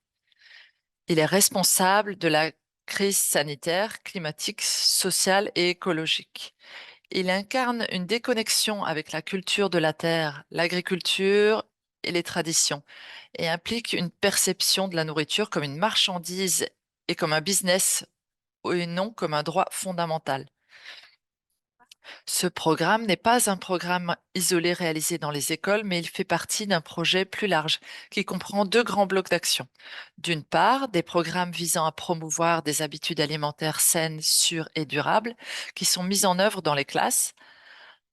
Il est responsable de la crise sanitaire, climatique, sociale et écologique. Il incarne une déconnexion avec la culture de la terre, l'agriculture et les traditions, et implique une perception de la nourriture comme une marchandise et comme un business et non comme un droit fondamental. Ce programme n'est pas un programme isolé réalisé dans les écoles, mais il fait partie d'un projet plus large qui comprend deux grands blocs d'action. D'une part, des programmes visant à promouvoir des habitudes alimentaires saines, sûres et durables qui sont mises en œuvre dans les classes.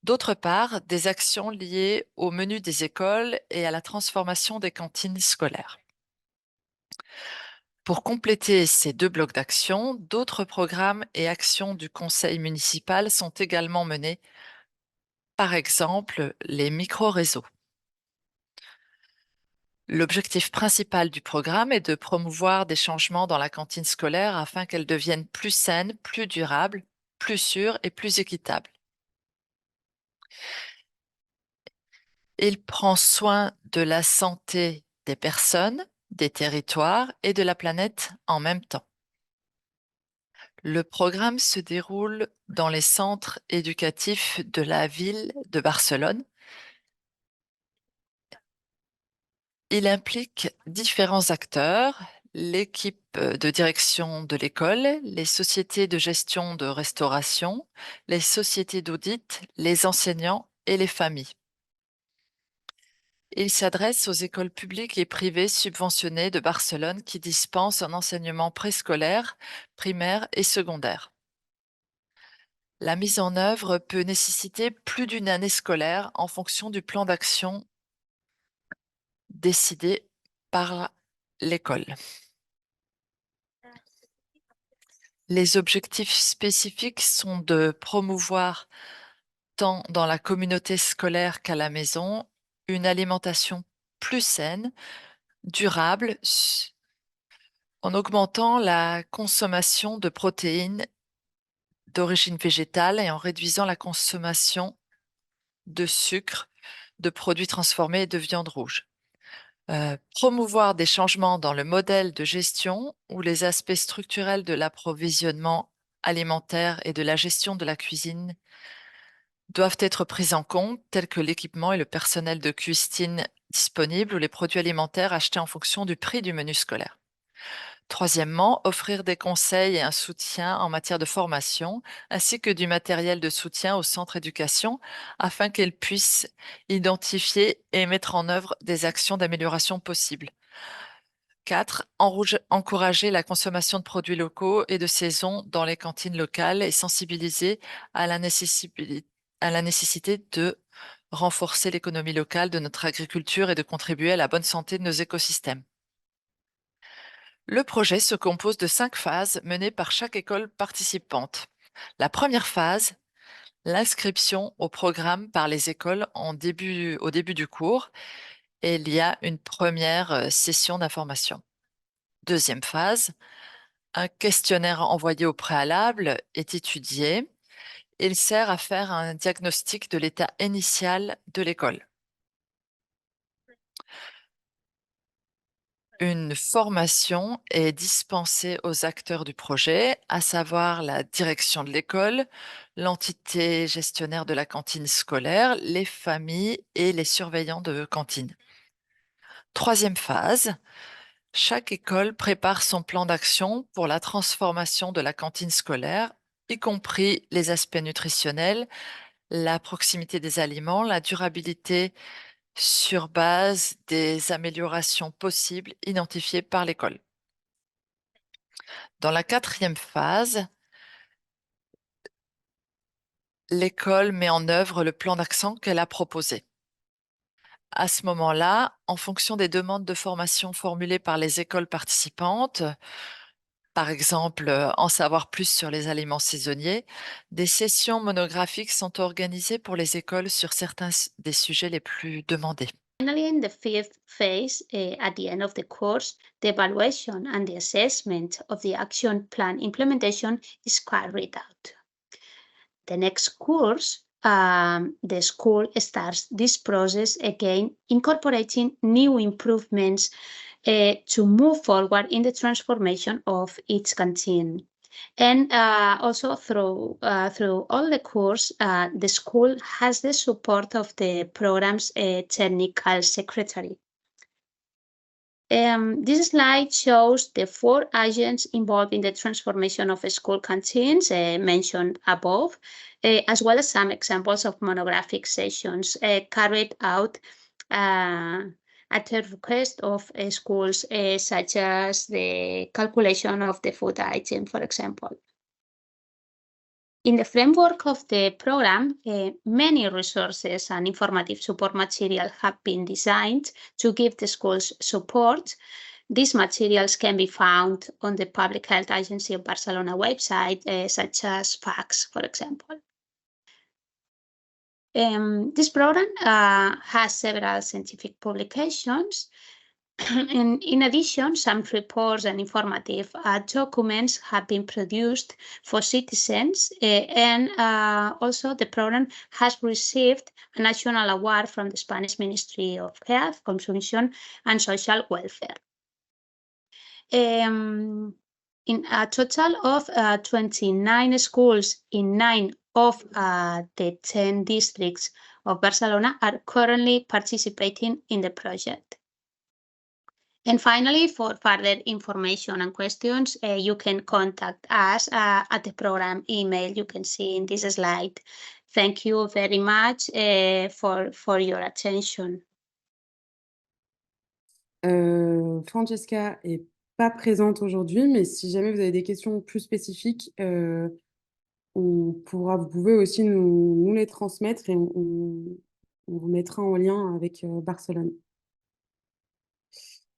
D'autre part, des actions liées au menu des écoles et à la transformation des cantines scolaires. Pour compléter ces deux blocs d'action, d'autres programmes et actions du conseil municipal sont également menés, par exemple les micro-réseaux. L'objectif principal du programme est de promouvoir des changements dans la cantine scolaire afin qu'elle devienne plus saine, plus durable, plus sûre et plus équitable. Il prend soin de la santé des personnes, des territoires et de la planète en même temps. Le programme se déroule dans les centres éducatifs de la ville de Barcelone. Il implique différents acteurs, l'équipe de direction de l'école, les sociétés de gestion de restauration, les sociétés d'audit, les enseignants et les familles. Il s'adresse aux écoles publiques et privées subventionnées de Barcelone qui dispensent un enseignement préscolaire, primaire et secondaire. La mise en œuvre peut nécessiter plus d'une année scolaire en fonction du plan d'action décidé par l'école. Les objectifs spécifiques sont de promouvoir tant dans la communauté scolaire qu'à la maison, une alimentation plus saine, durable, en augmentant la consommation de protéines d'origine végétale et en réduisant la consommation de sucre, de produits transformés et de viande rouge. Promouvoir des changements dans le modèle de gestion où les aspects structurels de l'approvisionnement alimentaire et de la gestion de la cuisine doivent être pris en compte, tels que l'équipement et le personnel de cuisine disponible ou les produits alimentaires achetés en fonction du prix du menu scolaire. Troisièmement, offrir des conseils et un soutien en matière de formation, ainsi que du matériel de soutien au centre éducation, afin qu'elles puissent identifier et mettre en œuvre des actions d'amélioration possibles. 4. Encourager la consommation de produits locaux et de saison dans les cantines locales et sensibiliser à la nécessité de renforcer l'économie locale de notre agriculture et de contribuer à la bonne santé de nos écosystèmes. Le projet se compose de 5 phases menées par chaque école participante. La première phase, l'inscription au programme par les écoles au début du cours, et il y a une première session d'information. Deuxième phase, un questionnaire envoyé au préalable est étudié. Il sert à faire un diagnostic de l'état initial de l'école. Une formation est dispensée aux acteurs du projet, à savoir la direction de l'école, l'entité gestionnaire de la cantine scolaire, les familles et les surveillants de cantine. Troisième phase, chaque école prépare son plan d'action pour la transformation de la cantine scolaire, y compris les aspects nutritionnels, la proximité des aliments, la durabilité sur base des améliorations possibles identifiées par l'école. Dans la quatrième phase, l'école met en œuvre le plan d'action qu'elle a proposé. À ce moment-là, en fonction des demandes de formation formulées par les écoles participantes, par exemple en savoir plus sur les aliments saisonniers, des sessions monographiques sont organisées pour les écoles sur certains des sujets les plus demandés. Finally, in the fifth phase, at the end of the course, the evaluation and the assessment of the action plan implementation is carried out. The next course, the school starts this process again, incorporating new improvements to move forward in the transformation of its canteen. And also through all the course, the school has the support of the program's technical secretary. This slide shows the 4 agents involved in the transformation of school canteens mentioned above, as well as some examples of monographic sessions carried out at the request of schools, such as the calculation of the food item, for example. In the framework of the program, many resources and informative support material have been designed to give the schools support. These materials can be found on the Public Health Agency of Barcelona website, such as FACS, for example. This program has several scientific publications. And in addition, some reports and informative documents have been produced for citizens, and also the program has received a national award from the Spanish Ministry of Health, Consumption and Social Welfare. In a total of 29 schools in 9 of the 10 districts of Barcelona are currently participating in the project. And finally, for further information and questions, you can contact us at the program email you can see in this slide. Thank you very much for your attention. Francesca est pas présente aujourd'hui, mais si jamais vous avez des questions plus spécifiques, vous pouvez aussi nous les transmettre et on vous mettra en lien avec Barcelone.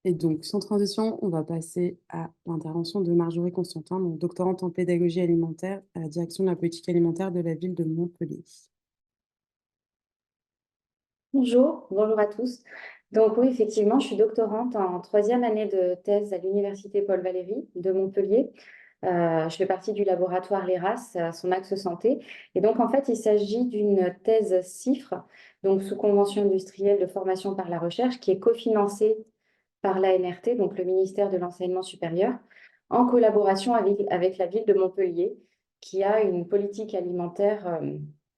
Et donc, sans transition, on va passer à l'intervention de Marjorie Constantin, donc doctorante en pédagogie alimentaire à la direction de la politique alimentaire de la ville de Montpellier. Bonjour à tous. Donc oui, effectivement, je suis doctorante en 3e année de thèse à l'Université Paul Valéry de Montpellier. Je fais partie du laboratoire LERAS, à son axe santé. Et donc, en fait, il s'agit d'une thèse CIFRE, donc sous convention industrielle de formation par la recherche, qui est cofinancée par l'ANRT, donc le ministère de l'Enseignement supérieur, en collaboration avec la ville de Montpellier, qui a une politique alimentaire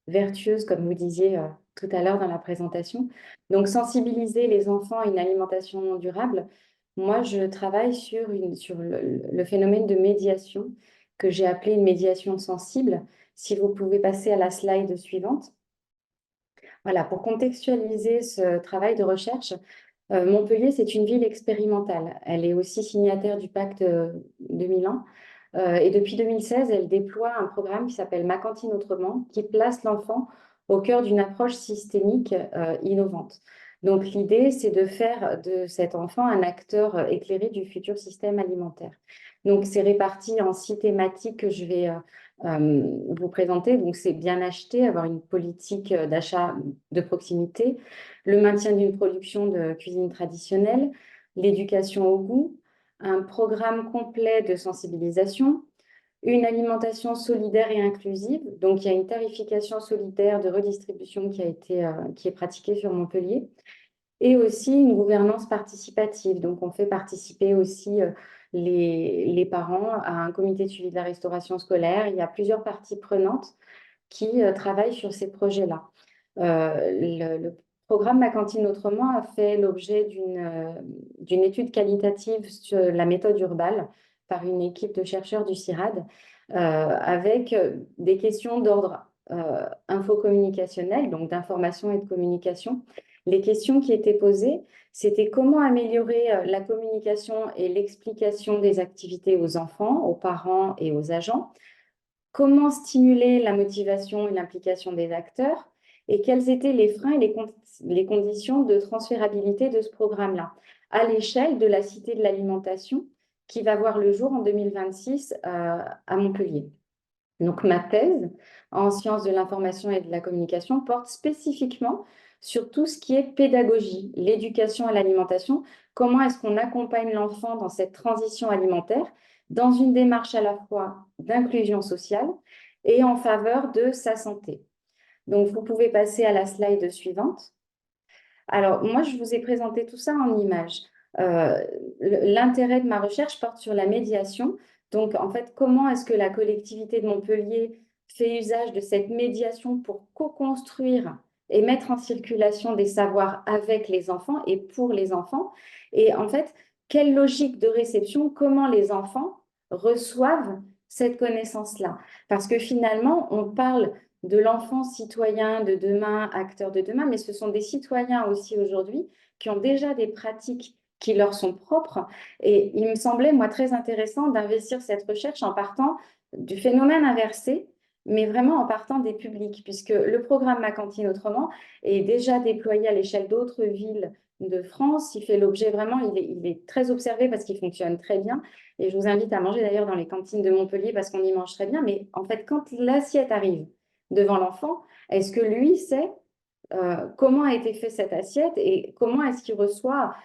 vertueuse, comme vous disiez tout à l'heure dans la présentation. Donc, sensibiliser les enfants à une alimentation durable. Moi, je travaille sur le phénomène de médiation que j'ai appelé une médiation sensible. Si vous pouvez passer à la slide suivante. Voilà, pour contextualiser ce travail de recherche, Montpellier, c'est une ville expérimentale. Elle est aussi signataire du pacte de Milan. Et depuis 2016, elle déploie un programme qui s'appelle Ma cantine autrement, qui place l'enfant au cœur d'une approche systémique innovante. Donc l'idée, c'est de faire de cet enfant un acteur éclairé du futur système alimentaire. Donc c'est réparti en 6 thématiques que je vais vous présenter. Donc c'est bien acheter, avoir une politique d'achat de proximité, le maintien d'une production de cuisine traditionnelle, l'éducation au goût, un programme complet de sensibilisation, une alimentation solidaire et inclusive. Donc, il y a une tarification solidaire de redistribution qui est pratiquée sur Montpellier, et aussi une gouvernance participative. Donc, on fait participer aussi les parents à un comité de suivi de la restauration scolaire. Il y a plusieurs parties prenantes qui travaillent sur ces projets-là. Le programme Ma cantine autrement a fait l'objet d'une étude qualitative sur la méthode Urbal par une équipe de chercheurs du CIRAD avec des questions d'ordre infocommunicationnel, donc d'information et de communication. Les questions qui étaient posées, c'était comment améliorer la communication et l'explication des activités aux enfants, aux parents et aux agents, comment stimuler la motivation et l'implication des acteurs, et quels étaient les freins et les conditions de transférabilité de ce programme-là, à l'échelle de la Cité de l'alimentation qui va voir le jour en 2026 à Montpellier. Donc ma thèse en sciences de l'information et de la communication porte spécifiquement sur tout ce qui est pédagogie, l'éducation à l'alimentation, comment est-ce qu'on accompagne l'enfant dans cette transition alimentaire, dans une démarche à la fois d'inclusion sociale et en faveur de sa santé. Donc, vous pouvez passer à la slide suivante. Alors, moi, je vous ai présenté tout ça en images. L'intérêt de ma recherche porte sur la médiation. Donc, en fait, comment est-ce que la collectivité de Montpellier fait usage de cette médiation pour co-construire et mettre en circulation des savoirs avec les enfants et pour les enfants? Et en fait, quelle logique de réception, comment les enfants reçoivent cette connaissance-là? Parce que finalement, on parle de l'enfant citoyen de demain, acteur de demain, mais ce sont des citoyens aussi aujourd'hui qui ont déjà des pratiques qui leur sont propres. Et il me semblait, moi, très intéressant d'investir cette recherche en partant du phénomène inversé, mais vraiment en partant des publics, puisque le programme Ma cantine autrement est déjà déployé à l'échelle d'autres villes de France. Il fait l'objet vraiment, il est très observé parce qu'il fonctionne très bien. Et je vous invite à manger d'ailleurs dans les cantines de Montpellier parce qu'on y mange très bien. Mais en fait, quand l'assiette arrive devant l'enfant, est-ce que lui sait comment a été fait cette assiette et comment est-ce qu'il reçoit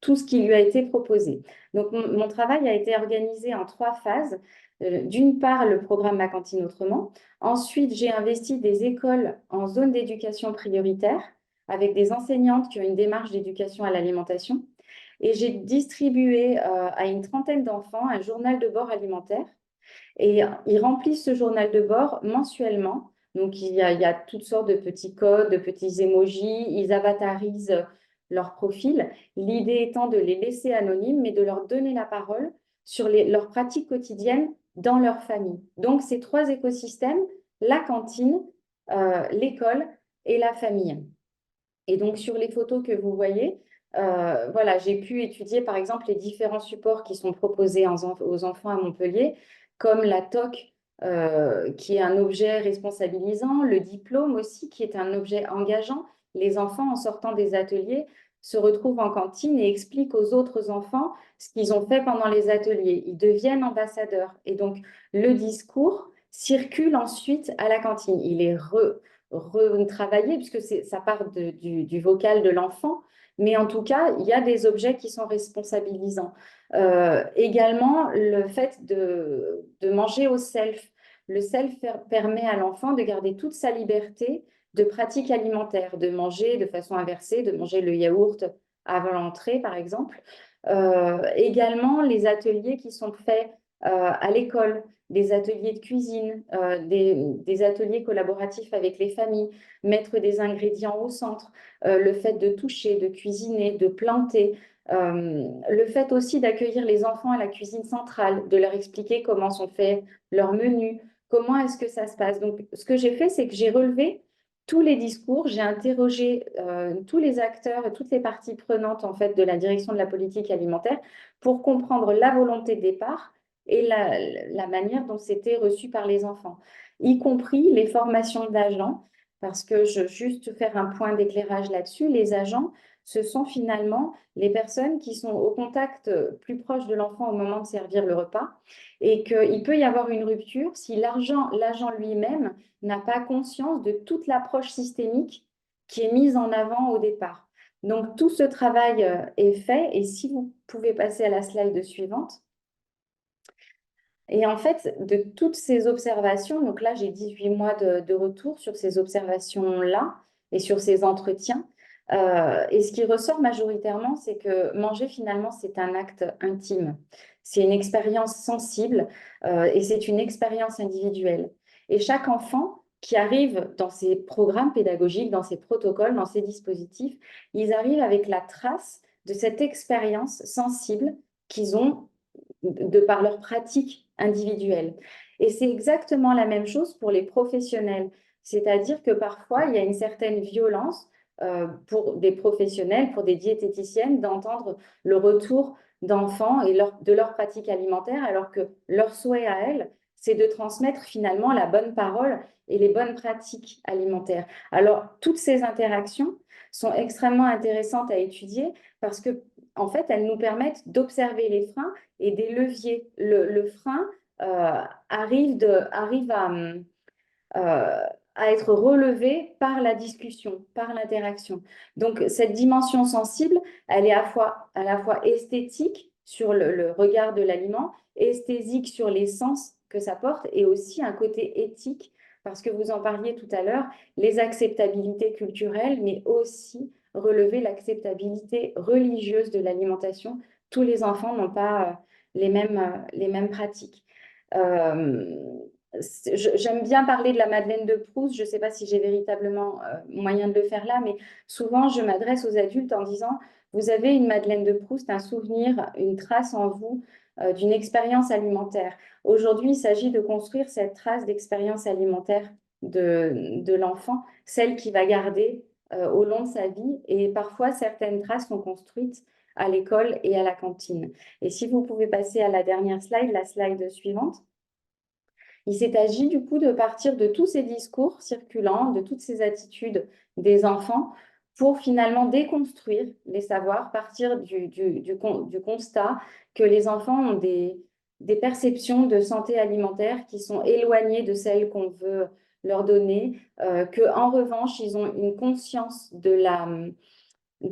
tout ce qui lui a été proposé. Donc, mon travail a été organisé en 3 phases. D'une part, le programme Ma cantine autrement. Ensuite, j'ai investi des écoles en zone d'éducation prioritaire avec des enseignantes qui ont une démarche d'éducation à l'alimentation. Et j'ai distribué à une trentaine d'enfants un journal de bord alimentaire. Et ils remplissent ce journal de bord mensuellement. Donc, il y a toutes sortes de petits codes, de petits emojis. Ils avatarisent leur profil. L'idée étant de les laisser anonymes, mais de leur donner la parole sur leurs pratiques quotidiennes dans leur famille. Donc, ces 3 écosystèmes, la cantine, l'école et la famille. Et donc, sur les photos que vous voyez, voilà, j'ai pu étudier, par exemple, les différents supports qui sont proposés aux enfants à Montpellier, comme la TOC, qui est un objet responsabilisant, le diplôme aussi, qui est un objet engageant. Les enfants, en sortant des ateliers, se retrouvent en cantine et expliquent aux autres enfants ce qu'ils ont fait pendant les ateliers. Ils deviennent ambassadeurs. Et donc, le discours circule ensuite à la cantine. Il est retravailler, puisque ça part du vocal de l'enfant, mais en tout cas, il y a des objets qui sont responsabilisants. Également, le fait de manger au self. Le self permet à l'enfant de garder toute sa liberté de pratique alimentaire, de manger de façon inversée, de manger le yaourt avant l'entrée, par exemple. Également, les ateliers qui sont faits à l'école, des ateliers de cuisine, des ateliers collaboratifs avec les familles, mettre des ingrédients au centre, le fait de toucher, de cuisiner, de planter, le fait aussi d'accueillir les enfants à la cuisine centrale, de leur expliquer comment sont faits leurs menus, comment est-ce que ça se passe. Donc, ce que j'ai fait, c'est que j'ai relevé tous les discours, j'ai interrogé tous les acteurs et toutes les parties prenantes en fait, de la direction de la politique alimentaire pour comprendre la volonté de départ et la manière dont c'était reçu par les enfants, y compris les formations d'agents, parce que juste faire un point d'éclairage là-dessus, les agents, ce sont finalement les personnes qui sont au contact plus proche de l'enfant au moment de servir le repas et qu'il peut y avoir une rupture si l'agent lui-même n'a pas conscience de toute l'approche systémique qui est mise en avant au départ. Donc, tout ce travail est fait et si vous pouvez passer à la slide suivante. Et en fait, de toutes ces observations, donc là, j'ai 18 mois de retour sur ces observations-là et sur ces entretiens. Et ce qui ressort majoritairement, c'est que manger, finalement, c'est un acte intime. C'est une expérience sensible et c'est une expérience individuelle. Et chaque enfant qui arrive dans ces programmes pédagogiques, dans ces protocoles, dans ces dispositifs, ils arrivent avec la trace de cette expérience sensible qu'ils ont de par leur pratique individuelle. Et c'est exactement la même chose pour les professionnels. C'est-à-dire que parfois, il y a une certaine violence pour des professionnels, pour des diététiciennes, d'entendre le retour d'enfants et de leur pratique alimentaire, alors que leur souhait à elles, c'est de transmettre finalement la bonne parole et les bonnes pratiques alimentaires. Alors, toutes ces interactions sont extrêmement intéressantes à étudier parce que, en fait, elles nous permettent d'observer les freins et des leviers. Le frein arrive à être relevé par la discussion, par l'interaction. Donc, cette dimension sensible, elle est à la fois esthétique sur le regard de l'aliment, esthésique sur les sens que ça porte, et aussi un côté éthique, parce que vous en parliez tout à l'heure, les acceptabilités culturelles, mais aussi relever l'acceptabilité religieuse de l'alimentation. Tous les enfants n'ont pas les mêmes pratiques. J'aime bien parler de la Madeleine de Proust. Je ne sais pas si j'ai véritablement moyen de le faire là, mais souvent, je m'adresse aux adultes en disant, vous avez une Madeleine de Proust, un souvenir, une trace en vous d'une expérience alimentaire. Aujourd'hui, il s'agit de construire cette trace d'expérience alimentaire de l'enfant, celle qui va garder au long de sa vie. Et parfois, certaines traces sont construites à l'école et à la cantine. Et si vous pouvez passer à la dernière slide, la slide suivante. Il s'est agi du coup de partir de tous ces discours circulants, de toutes ces attitudes des enfants pour finalement déconstruire les savoirs, partir du constat que les enfants ont des perceptions de santé alimentaire qui sont éloignées de celles qu'on veut leur donner, qu'en revanche, ils ont une conscience de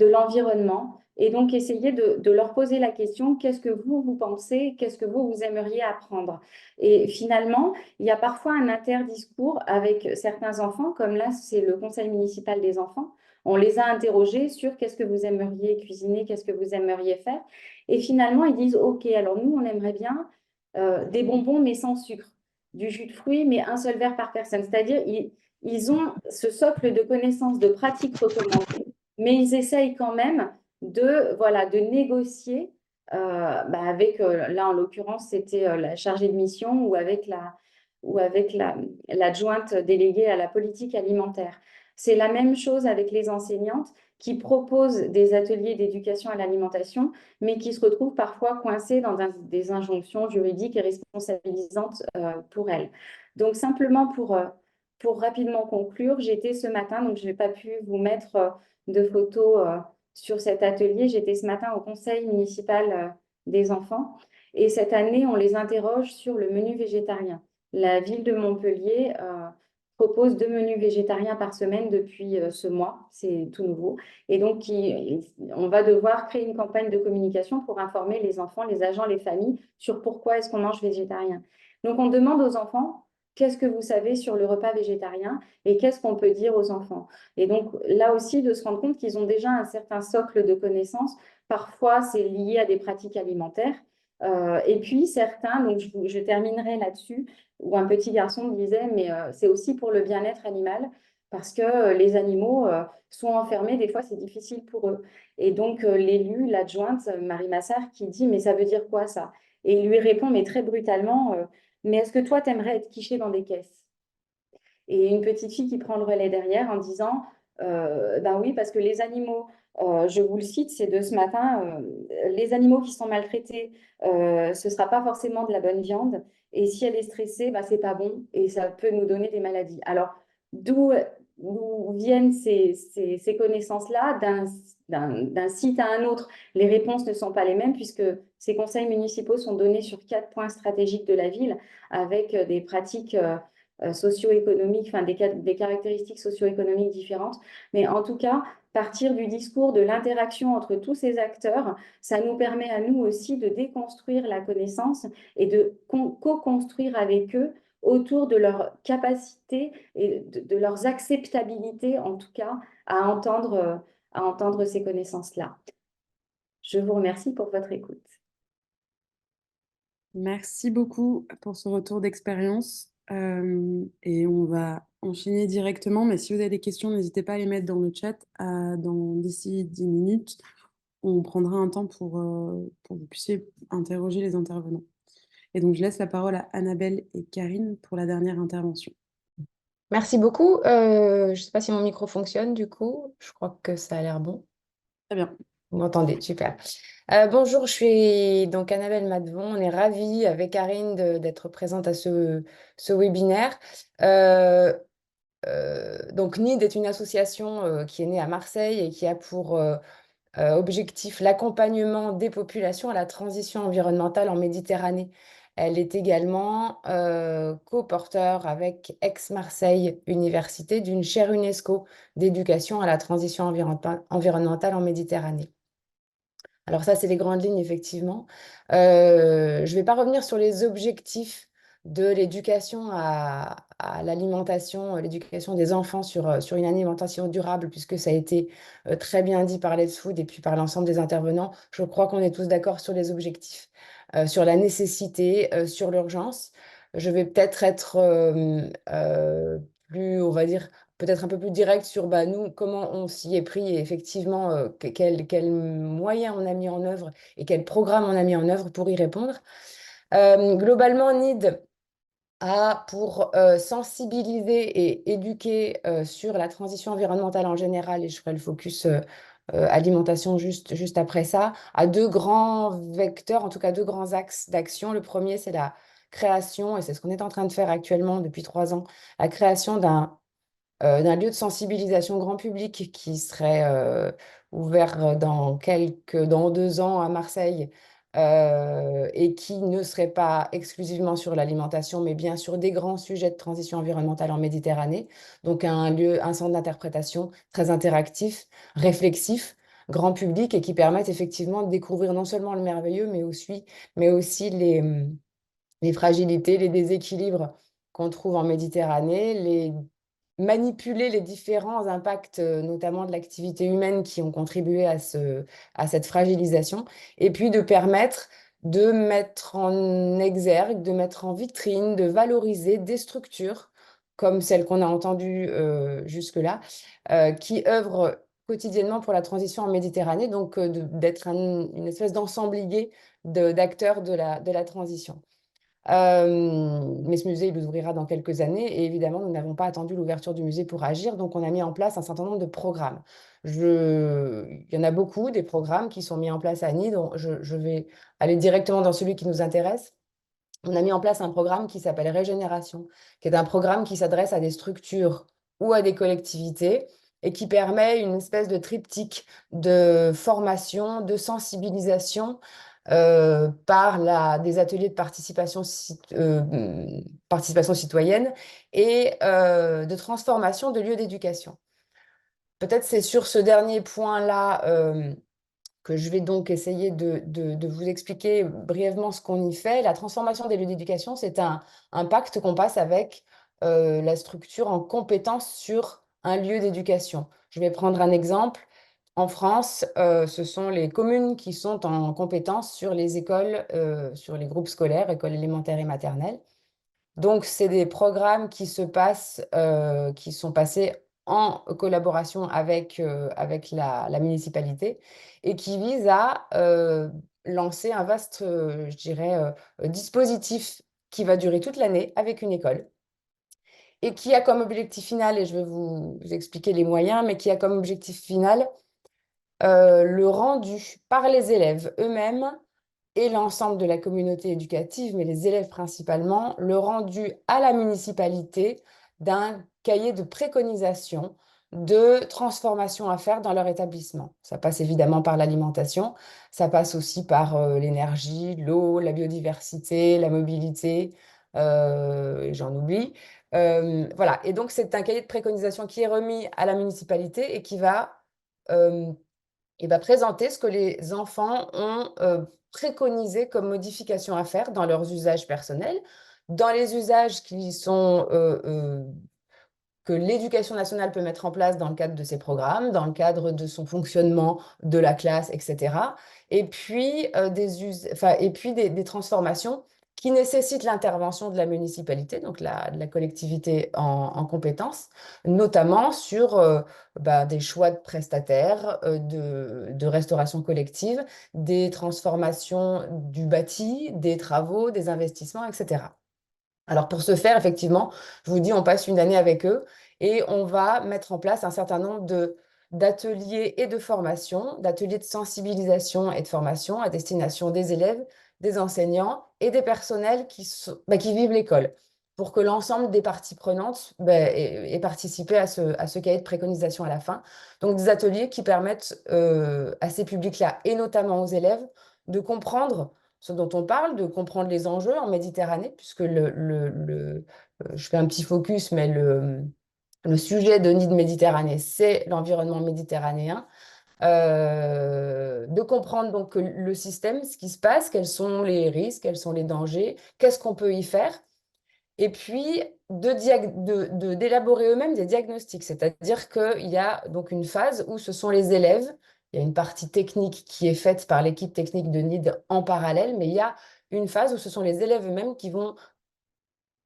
l'environnement et donc essayer de leur poser la question, qu'est-ce que vous pensez, qu'est-ce que vous aimeriez apprendre? Et finalement, il y a parfois un interdiscours avec certains enfants, comme là, c'est le conseil municipal des enfants. On les a interrogés sur qu'est-ce que vous aimeriez cuisiner, qu'est-ce que vous aimeriez faire. Et finalement, ils disent, OK, alors nous, on aimerait bien des bonbons, mais sans sucre, du jus de fruits, mais un seul verre par personne. C'est-à-dire, ils ont ce socle de connaissances, de pratiques recommandées, mais ils essayent quand même de négocier avec, là en l'occurrence, c'était la chargée de mission ou avec l'adjointe déléguée à la politique alimentaire. C'est la même chose avec les enseignantes qui proposent des ateliers d'éducation à l'alimentation, mais qui se retrouvent parfois coincées dans des injonctions juridiques et responsabilisantes pour elles. Donc simplement pour rapidement conclure, j'étais ce matin, donc je n'ai pas pu vous mettre de photos sur cet atelier. J'étais ce matin au conseil municipal des enfants et cette année, on les interroge sur le menu végétarien. La ville de Montpellier propose 2 menus végétariens par semaine depuis ce mois, c'est tout nouveau. Et donc, on va devoir créer une campagne de communication pour informer les enfants, les agents, les familles sur pourquoi est-ce qu'on mange végétarien. Donc, on demande aux enfants, qu'est-ce que vous savez sur le repas végétarien et qu'est-ce qu'on peut dire aux enfants? Et donc, là aussi, de se rendre compte qu'ils ont déjà un certain socle de connaissances. Parfois, c'est lié à des pratiques alimentaires. Et puis, certains, donc je terminerai là-dessus, où un petit garçon me disait, mais c'est aussi pour le bien-être animal, parce que les animaux sont enfermés, des fois c'est difficile pour eux. Et donc l'élu, l'adjointe, Marie Massard, qui dit, mais ça veut dire quoi ça? Et il lui répond, mais très brutalement, mais est-ce que toi, t'aimerais être quiché dans des caisses? Et une petite fille qui prend le relais derrière en disant, ben oui, parce que les animaux, je vous le cite, c'est de ce matin, les animaux qui sont maltraités, ce ne sera pas forcément de la bonne viande. Et si elle est stressée, ben, c'est pas bon et ça peut nous donner des maladies. Alors, d'où viennent ces connaissances-là d'un site à un autre? Les réponses ne sont pas les mêmes puisque ces conseils municipaux sont donnés sur 4 points stratégiques de la ville avec des pratiques socio-économiques, enfin des caractéristiques socio-économiques différentes. Mais en tout cas, partir du discours de l'interaction entre tous ces acteurs, ça nous permet à nous aussi de déconstruire la connaissance et de co-construire avec eux autour de leur capacité et de leurs acceptabilités, en tout cas, à entendre ces connaissances-là. Je vous remercie pour votre écoute. Merci beaucoup pour ce retour d'expérience. Et on va enchaîner directement, mais si vous avez des questions, n'hésitez pas à les mettre dans le chat. D'ici 10 minutes, on prendra un temps pour que vous puissiez interroger les intervenants. Et donc, je laisse la parole à Annabelle et Karine pour la dernière intervention. Merci beaucoup. Je ne sais pas si mon micro fonctionne du coup. Je crois que ça a l'air bon. Très bien. Vous m'entendez, super. Bonjour, je suis donc Annabelle Madevon. On est ravis avec Karine d'être présente à ce webinaire. Donc NID est une association qui est née à Marseille et qui a pour objectif l'accompagnement des populations à la transition environnementale en Méditerranée. Elle est également co-porteur avec Aix-Marseille Université d'une chaire UNESCO d'éducation à la transition environnementale en Méditerranée. Alors ça, c'est les grandes lignes, effectivement. Je ne vais pas revenir sur les objectifs de l'éducation à l'alimentation, l'éducation des enfants sur une alimentation durable, puisque ça a été très bien dit par Let's Food et puis par l'ensemble des intervenants. Je crois qu'on est tous d'accord sur les objectifs, sur la nécessité, sur l'urgence. Je vais peut-être être plus, on va dire, peut-être un peu plus direct sur nous, comment on s'y est pris et effectivement quels moyens on a mis en œuvre et quels programmes on a mis en œuvre pour y répondre. Globalement, NID a pour sensibiliser et éduquer sur la transition environnementale en général, et je ferai le focus alimentation juste après ça, à 2 grands vecteurs, en tout cas 2 grands axes d'action. Le premier, c'est la création, et c'est ce qu'on est en train de faire actuellement depuis 3 ans, la création d'un lieu de sensibilisation grand public qui serait ouvert dans 2 ans à Marseille et qui ne serait pas exclusivement sur l'alimentation, mais bien sur des grands sujets de transition environnementale en Méditerranée. Donc un centre d'interprétation très interactif, réflexif, grand public et qui permette effectivement de découvrir non seulement le merveilleux, mais aussi les fragilités, les déséquilibres qu'on trouve en Méditerranée, manipuler les différents impacts, notamment de l'activité humaine qui ont contribué à cette fragilisation, et puis de permettre de mettre en exergue, de mettre en vitrine, de valoriser des structures comme celles qu'on a entendues jusque-là, qui œuvrent quotidiennement pour la transition en Méditerranée, donc d'être une espèce d'ensemblier d'acteurs de la transition. Mais ce musée, il ouvrira dans quelques années et évidemment, nous n'avons pas attendu l'ouverture du musée pour agir, donc on a mis en place un certain nombre de programmes. Il y en a beaucoup, des programmes qui sont mis en place à NID, donc je vais aller directement dans celui qui nous intéresse. On a mis en place un programme qui s'appelle Régénération, qui est un programme qui s'adresse à des structures ou à des collectivités et qui permet une espèce de triptyque de formation, de sensibilisation par des ateliers de participation citoyenne et de transformation de lieux d'éducation. Peut-être c'est sur ce dernier point-là que je vais donc essayer de vous expliquer brièvement ce qu'on y fait. La transformation des lieux d'éducation, c'est un pacte qu'on passe avec la structure en compétence sur un lieu d'éducation. Je vais prendre un exemple. En France, ce sont les communes qui sont en compétence sur les écoles, sur les groupes scolaires, écoles élémentaires et maternelles. Donc, c'est des programmes qui sont passés en collaboration avec la municipalité et qui visent à lancer un vaste, je dirais, dispositif qui va durer toute l'année avec une école et qui a comme objectif final, et je vais vous expliquer les moyens, mais qui a comme objectif final le rendu par les élèves eux-mêmes et l'ensemble de la communauté éducative, mais les élèves principalement, le rendu à la municipalité d'un cahier de préconisation de transformation à faire dans leur établissement. Ça passe évidemment par l'alimentation, ça passe aussi par l'énergie, l'eau, la biodiversité, la mobilité, et j'en oublie. Voilà, et donc c'est un cahier de préconisation qui est remis à la municipalité et qui va présenter ce que les enfants ont préconisé comme modification à faire dans leurs usages personnels, dans les usages que l'éducation nationale peut mettre en place dans le cadre de ses programmes, dans le cadre de son fonctionnement de la classe, etc. Et puis, des transformations qui nécessitent l'intervention de la municipalité, donc de la collectivité en compétences, notamment sur des choix de prestataires, de restauration collective, des transformations du bâti, des travaux, des investissements, etc. Alors pour ce faire, effectivement, je vous dis, on passe une année avec eux et on va mettre en place un certain nombre d'ateliers et de formations, d'ateliers de sensibilisation et de formation à destination des élèves, des enseignants et des personnels qui vivent l'école, pour que l'ensemble des parties prenantes ait participé à ce cahier de préconisation à la fin. Donc des ateliers qui permettent à ces publics-là, et notamment aux élèves, de comprendre ce dont on parle, de comprendre les enjeux en Méditerranée, puisque je fais un petit focus, mais le sujet de Nid Méditerranée, c'est l'environnement méditerranéen. De comprendre donc le système, ce qui se passe, quels sont les risques, quels sont les dangers, qu'est-ce qu'on peut y faire, et puis d'élaborer eux-mêmes des diagnostics, c'est-à-dire qu'il y a donc une phase où ce sont les élèves, il y a une partie technique qui est faite par l'équipe technique de NID en parallèle, mais il y a une phase où ce sont les élèves eux-mêmes qui vont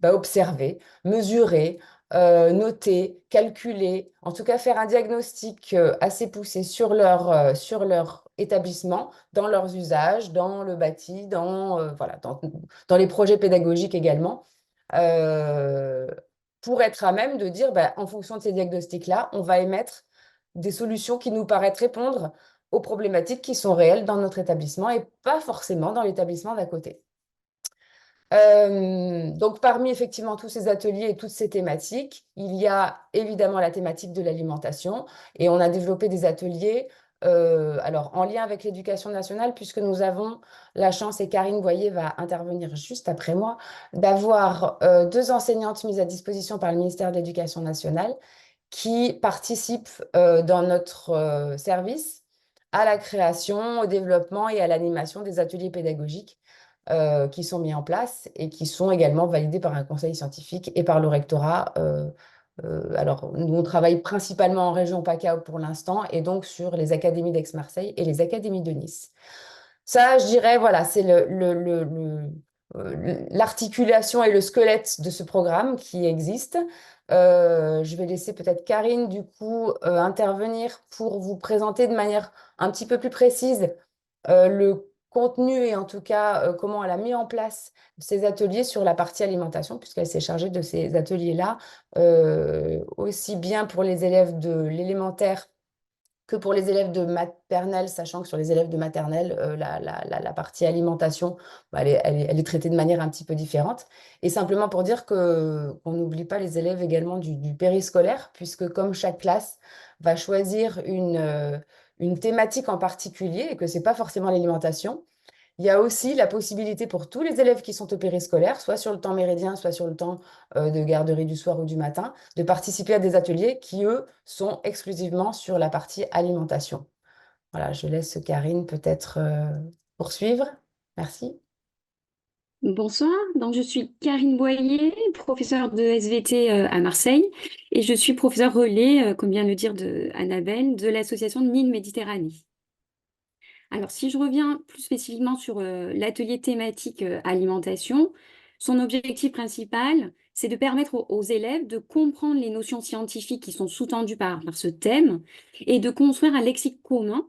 observer, mesurer, noter, calculer, en tout cas faire un diagnostic assez poussé sur leur établissement, dans leurs usages, dans le bâti, dans les projets pédagogiques également, pour être à même de dire, en fonction de ces diagnostics-là, on va émettre des solutions qui nous paraissent répondre aux problématiques qui sont réelles dans notre établissement et pas forcément dans l'établissement d'à côté. Donc, parmi effectivement tous ces ateliers et toutes ces thématiques, il y a évidemment la thématique de l'alimentation et on a développé des ateliers alors en lien avec l'éducation nationale, puisque nous avons la chance, et Karine Boyer va intervenir juste après moi, d'avoir 2 enseignantes mises à disposition par le ministère de l'Éducation nationale qui participent dans notre service à la création, au développement et à l'animation des ateliers pédagogiques qui sont mis en place et qui sont également validés par un conseil scientifique et par le rectorat. Alors, nous, on travaille principalement en région PACA pour l'instant et donc sur les académies d'Aix-Marseille et les académies de Nice. Ça, je dirais, voilà, c'est l'articulation et le squelette de ce programme qui existe. Je vais laisser peut-être Karine, du coup, intervenir pour vous présenter de manière un petit peu plus précise le contenu et en tout cas comment elle a mis en place ces ateliers sur la partie alimentation, puisqu'elle s'est chargée de ces ateliers-là, aussi bien pour les élèves de l'élémentaire que pour les élèves de maternelle, sachant que sur les élèves de maternelle, la partie alimentation, elle est traitée de manière un petit peu différente. Et simplement pour dire qu'on n'oublie pas les élèves également du périscolaire, puisque comme chaque classe va choisir une thématique en particulier, et que ce n'est pas forcément l'alimentation, Il y a aussi la possibilité pour tous les élèves qui sont au périscolaire, soit sur le temps méridien, soit sur le temps de garderie du soir ou du matin, de participer à des ateliers qui, eux, sont exclusivement sur la partie alimentation. Voilà, je laisse Karine peut-être poursuivre. Merci. Bonsoir, donc je suis Karine Boyer, professeure de SVT à Marseille et je suis professeure relais, comme vient de le dire Annabelle, de l'association de Nîmes Méditerranée. Alors si je reviens plus spécifiquement sur l'atelier thématique alimentation, son objectif principal, c'est de permettre aux élèves de comprendre les notions scientifiques qui sont sous-tendues par ce thème et de construire un lexique commun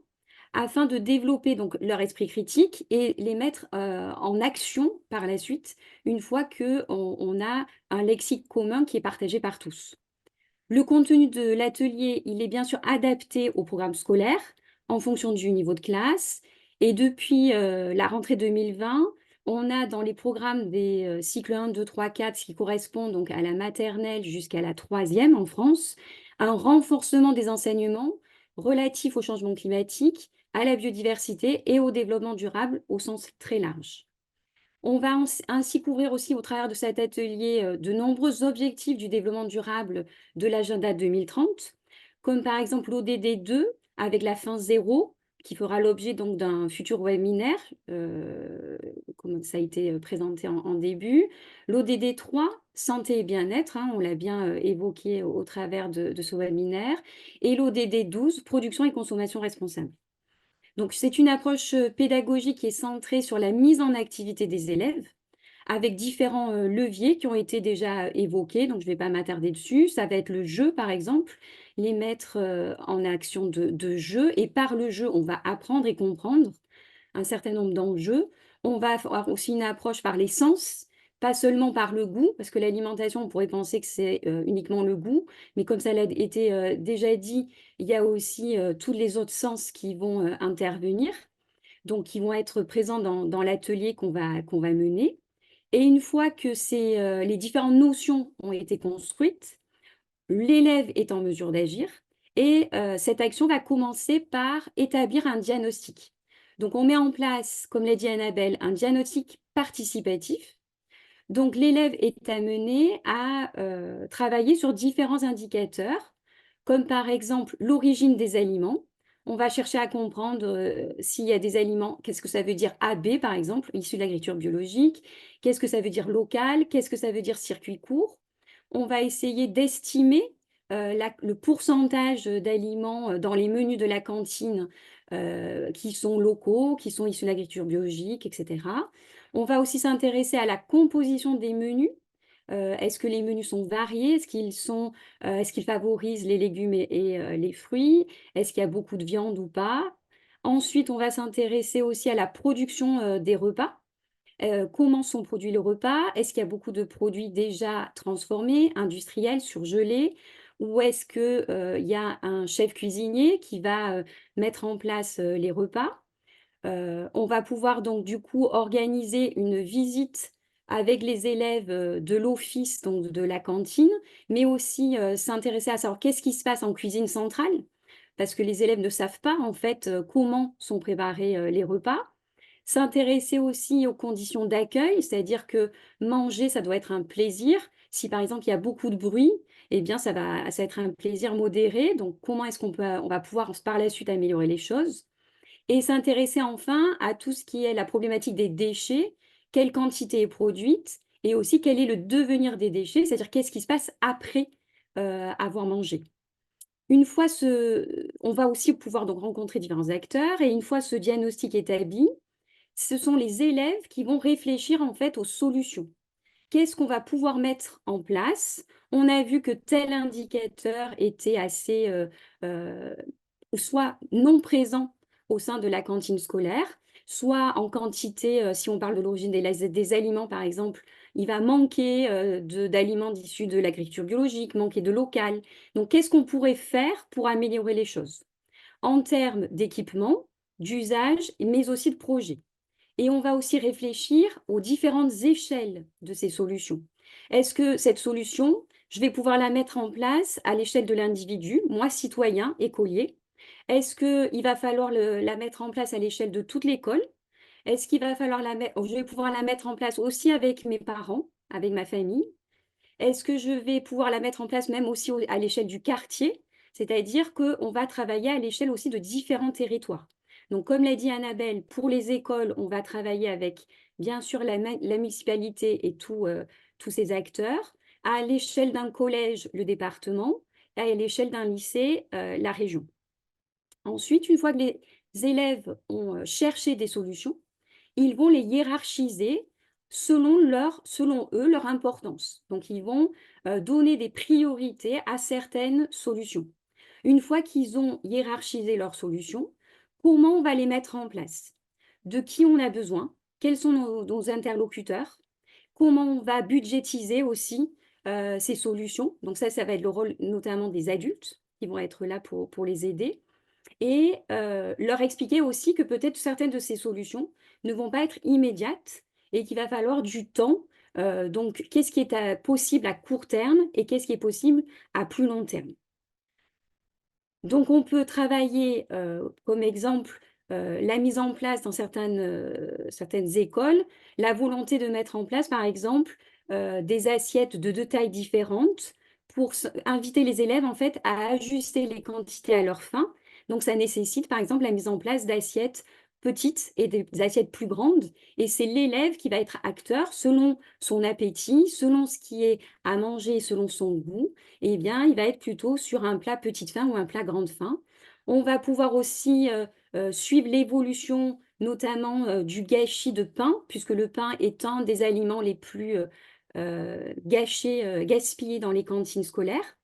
afin de développer donc leur esprit critique et les mettre en action par la suite, une fois qu'on a un lexique commun qui est partagé par tous. Le contenu de l'atelier, il est bien sûr adapté au programme scolaire en fonction du niveau de classe. Et depuis la rentrée 2020, on a dans les programmes des cycles 1, 2, 3, 4, qui correspondent donc à la maternelle jusqu'à la 3e en France, un renforcement des enseignements relatifs au changement climatique, à la biodiversité et au développement durable au sens très large. On va ainsi couvrir aussi au travers de cet atelier de nombreux objectifs du développement durable de l'agenda 2030, comme par exemple l'ODD 2 avec la fin zéro, qui fera l'objet donc d'un futur webinaire, comme ça a été présenté en début. L'ODD 3, santé et bien-être, hein, on l'a bien évoqué au travers de ce webinaire. Et l'ODD 12, production et consommation responsable. Donc, c'est une approche pédagogique qui est centrée sur la mise en activité des élèves, avec différents leviers qui ont été déjà évoqués, donc je ne vais pas m'attarder dessus. Ça va être le jeu, par exemple, les mettre en action de jeu, et par le jeu, on va apprendre et comprendre un certain nombre d'enjeux. On va avoir aussi une approche par les sens, pas seulement par le goût, parce que l'alimentation, on pourrait penser que c'est uniquement le goût, mais comme ça l'a été déjà dit, il y a aussi tous les autres sens qui vont intervenir, donc qui vont être présents dans l'atelier qu'on va mener. Et une fois que les différentes notions ont été construites, l'élève est en mesure d'agir et cette action va commencer par établir un diagnostic. Donc, on met en place, comme l'a dit Annabelle, un diagnostic participatif. Donc, l'élève est amené à travailler sur différents indicateurs, comme par exemple l'origine des aliments. On va chercher à comprendre s'il y a des aliments, qu'est-ce que ça veut dire AB, par exemple, issu de l'agriculture biologique, qu'est-ce que ça veut dire local, qu'est-ce que ça veut dire circuit court. On va essayer d'estimer le pourcentage d'aliments dans les menus de la cantine qui sont locaux, qui sont issus de l'agriculture biologique, etc. On va aussi s'intéresser à la composition des menus. Est-ce que les menus sont variés? Est-ce qu'ils favorisent les légumes et les fruits? Est-ce qu'il y a beaucoup de viande ou pas? Ensuite, on va s'intéresser aussi à la production des repas. Comment sont produits les repas? Est-ce qu'il y a beaucoup de produits déjà transformés, industriels, surgelés? Ou est-ce qu'il y a un chef cuisinier qui va mettre en place les repas? On va pouvoir donc du coup organiser une visite avec les élèves de l'office, donc de la cantine, mais aussi s'intéresser à savoir qu'est-ce qui se passe en cuisine centrale, parce que les élèves ne savent pas en fait comment sont préparés les repas. S'intéresser aussi aux conditions d'accueil, c'est-à-dire que manger, ça doit être un plaisir. Si par exemple il y a beaucoup de bruit, eh bien ça va être un plaisir modéré. Donc comment est-ce on va pouvoir par la suite améliorer les choses? Et s'intéresser enfin à tout ce qui est la problématique des déchets, quelle quantité est produite et aussi quel est le devenir des déchets, c'est-à-dire qu'est-ce qui se passe après avoir mangé. On va aussi pouvoir donc rencontrer différents acteurs, et une fois ce diagnostic établi, ce sont les élèves qui vont réfléchir en fait aux solutions. Qu'est-ce qu'on va pouvoir mettre en place? On a vu que tel indicateur était assez soit non présent au sein de la cantine scolaire, soit en quantité, si on parle de l'origine des aliments par exemple, il va manquer d'aliments issus de l'agriculture biologique, manquer de local. Donc qu'est-ce qu'on pourrait faire pour améliorer les choses? En termes d'équipement, d'usage, mais aussi de projet. Et on va aussi réfléchir aux différentes échelles de ces solutions. Est-ce que cette solution, je vais pouvoir la mettre en place à l'échelle de l'individu, moi citoyen, écolier? Est-ce qu'il va falloir la mettre en place à l'échelle de toute l'école? Est-ce qu'il va falloir je vais pouvoir la mettre en place aussi avec mes parents, avec ma famille? Est-ce que je vais pouvoir la mettre en place même aussi à l'échelle du quartier? C'est-à-dire qu'on va travailler à l'échelle aussi de différents territoires. Donc, comme l'a dit Annabelle, pour les écoles, on va travailler avec, bien sûr, la municipalité et tous ces acteurs. À l'échelle d'un collège, le département. Et à l'échelle d'un lycée, la région. Ensuite, une fois que les élèves ont cherché des solutions, ils vont les hiérarchiser selon eux, leur importance. Donc, ils vont donner des priorités à certaines solutions. Une fois qu'ils ont hiérarchisé leurs solutions, comment on va les mettre en place? De qui on a besoin? Quels sont nos interlocuteurs? Comment on va budgétiser aussi ces solutions? Donc ça va être le rôle notamment des adultes qui vont être là pour les aider et leur expliquer aussi que peut-être certaines de ces solutions ne vont pas être immédiates et qu'il va falloir du temps. Donc, qu'est-ce qui est possible à court terme et qu'est-ce qui est possible à plus long terme? Donc, on peut travailler comme exemple la mise en place dans certaines écoles, la volonté de mettre en place, par exemple, des assiettes de 2 tailles différentes pour inviter les élèves en fait à ajuster les quantités à leur faim. Donc, ça nécessite, par exemple, la mise en place d'assiettes petites et des assiettes plus grandes. Et c'est l'élève qui va être acteur selon son appétit, selon ce qui est à manger, selon son goût. Eh bien, il va être plutôt sur un plat petite faim ou un plat grande faim. On va pouvoir aussi suivre l'évolution notamment du gâchis de pain, puisque le pain est un des aliments les plus gaspillés dans les cantines scolaires,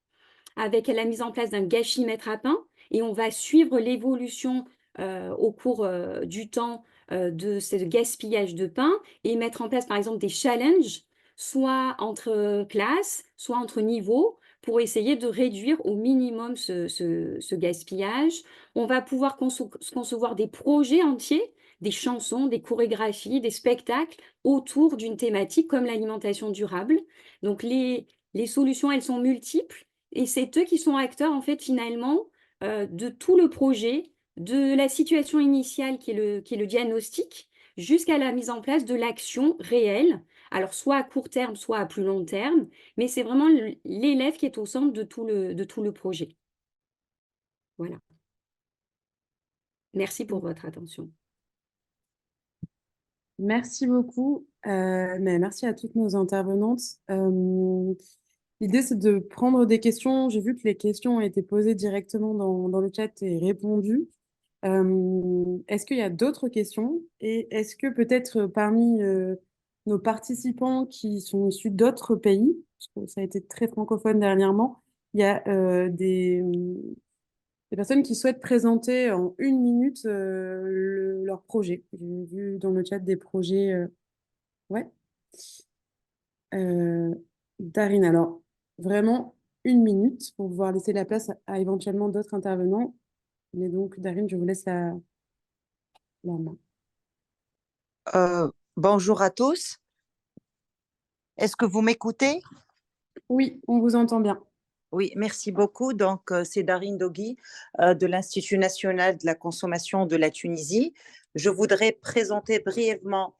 avec la mise en place d'un gâchis-mètre à pain. Et on va suivre l'évolution au cours du temps de ce gaspillage de pain et mettre en place, par exemple, des challenges, soit entre classes, soit entre niveaux, pour essayer de réduire au minimum ce gaspillage. On va pouvoir concevoir des projets entiers, des chansons, des chorégraphies, des spectacles autour d'une thématique comme l'alimentation durable. Donc les solutions, elles sont multiples et c'est eux qui sont acteurs, en fait, finalement, de tout le projet, de la situation initiale qui est le diagnostic, jusqu'à la mise en place de l'action réelle, alors soit à court terme, soit à plus long terme, mais c'est vraiment l'élève qui est au centre de tout le projet. Voilà. Merci pour votre attention. Merci beaucoup. Mais merci à toutes nos intervenantes. L'idée, c'est de prendre des questions. J'ai vu que les questions ont été posées directement dans le chat et répondues. Est-ce qu'il y a d'autres questions? Et est-ce que peut-être parmi nos participants qui sont issus d'autres pays, parce que ça a été très francophone dernièrement, il y a des personnes qui souhaitent présenter en 1 minute leur projet. J'ai vu dans le chat des projets. Ouais. Euh, Darine, alors vraiment 1 minute pour pouvoir laisser la place à éventuellement d'autres intervenants. Mais donc, Darine, je vous laisse la main. Bonjour à tous. Est-ce que vous m'écoutez? Oui, on vous entend bien. Oui, merci beaucoup. Donc, c'est Darine Dogui de l'Institut national de la consommation de la Tunisie. Je voudrais présenter brièvement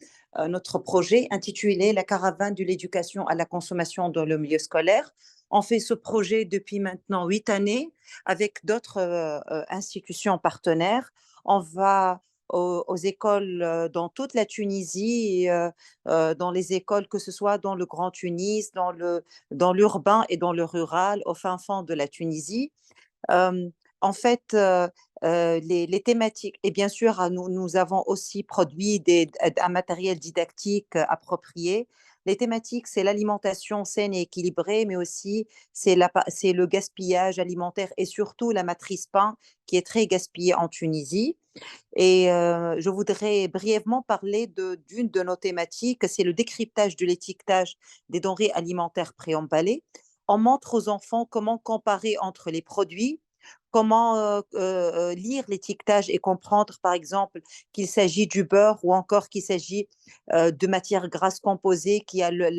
notre projet intitulé La caravane de l'éducation à la consommation dans le milieu scolaire. On fait ce projet depuis maintenant 8 années avec d'autres institutions partenaires. On va aux écoles dans toute la Tunisie, dans les écoles, que ce soit dans le Grand Tunis, dans l'urbain et dans le rural, au fin fond de la Tunisie. En fait, les thématiques, et bien sûr, nous avons aussi produit un matériel didactique approprié. Les thématiques, c'est l'alimentation saine et équilibrée, mais aussi c'est le gaspillage alimentaire et surtout la matrice pain qui est très gaspillée en Tunisie. Et je voudrais brièvement parler d'une de nos thématiques, c'est le décryptage de l'étiquetage des denrées alimentaires préemballées. On montre aux enfants comment comparer entre les produits, comment lire l'étiquetage et comprendre, par exemple, qu'il s'agit du beurre ou encore qu'il s'agit de matière grasse composée qui a le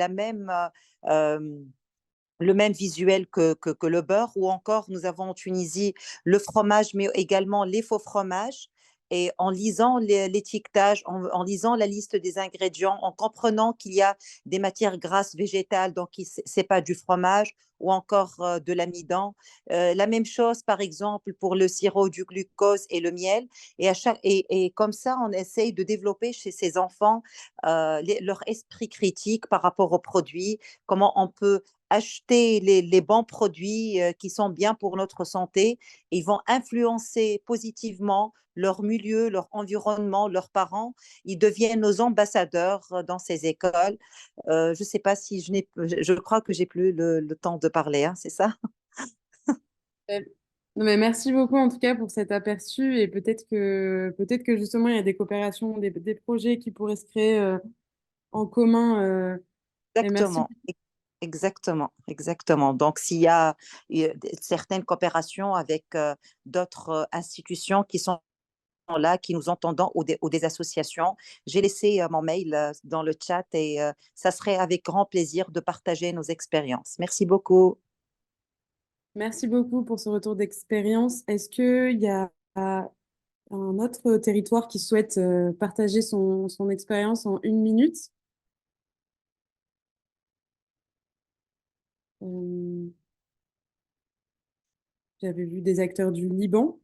même visuel que le beurre, ou encore nous avons en Tunisie le fromage, mais également les faux fromages et en lisant l'étiquetage, en lisant la liste des ingrédients, en comprenant qu'il y a des matières grasses végétales, donc ce n'est pas du fromage ou encore de l'amidon. La même chose, par exemple, pour le sirop du glucose et le miel. Et comme ça, on essaye de développer chez ces enfants leur esprit critique par rapport aux produits, comment on peut acheter les bons produits qui sont bien pour notre santé. Ils vont influencer positivement leur milieu, leur environnement, leurs parents. Ils deviennent nos ambassadeurs dans ces écoles. Je ne sais pas si je crois que j'ai plus le temps de parler, hein, c'est ça? Euh, Non, mais merci beaucoup en tout cas pour cet aperçu et peut-être que justement il y a des coopérations, des projets qui pourraient se créer en commun. Et merci. Exactement. Exactement, exactement. Donc, s'il y a certaines coopérations avec d'autres institutions qui sont là, qui nous entendons, ou des associations, j'ai laissé mon mail dans le chat et ça serait avec grand plaisir de partager nos expériences. Merci beaucoup. Merci beaucoup pour ce retour d'expérience. Est-ce qu'il y a un autre territoire qui souhaite partager son expérience en 1 minute? Euh, J'avais vu des acteurs du Liban,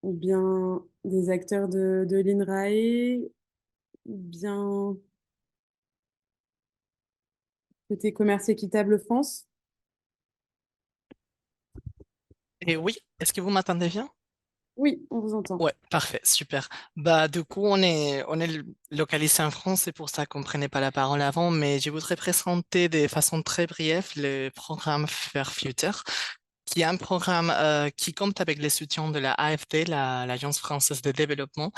ou bien des acteurs de l'INRAE, ou bien côté Commerce Équitable France. Et oui, est-ce que vous m'entendez bien? Oui, on vous entend. Ouais, parfait, super. Bah, du coup, on est localisé en France, c'est pour ça qu'on ne prenait pas la parole avant, mais je voudrais présenter de façon très brève le programme Fair Future, qui est un programme qui compte avec les soutiens de la AFD, l'Agence française de développement.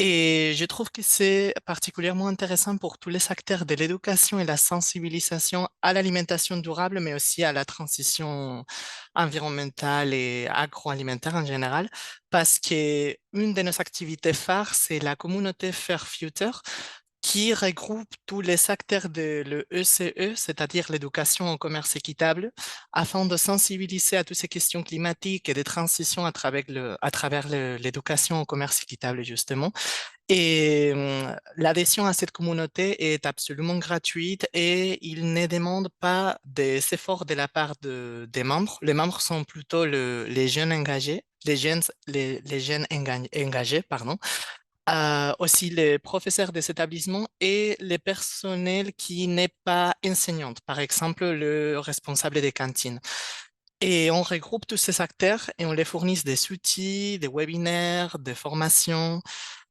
Et je trouve que c'est particulièrement intéressant pour tous les acteurs de l'éducation et la sensibilisation à l'alimentation durable, mais aussi à la transition environnementale et agroalimentaire en général, parce que une de nos activités phares, c'est la communauté Fair Future, qui regroupe tous les acteurs de l'ECE, c'est-à-dire l'éducation au commerce équitable, afin de sensibiliser à toutes ces questions climatiques et de transition à travers l'éducation au commerce équitable, justement. Et l'adhésion à cette communauté est absolument gratuite et il ne demande pas des efforts de la part des membres. Les membres sont plutôt les jeunes engagés, les jeunes engagés, pardon, aussi les professeurs des établissements et les personnels qui n'est pas enseignante, par exemple le responsable des cantines. Et on regroupe tous ces acteurs et on les fournit des outils, des webinaires, des formations.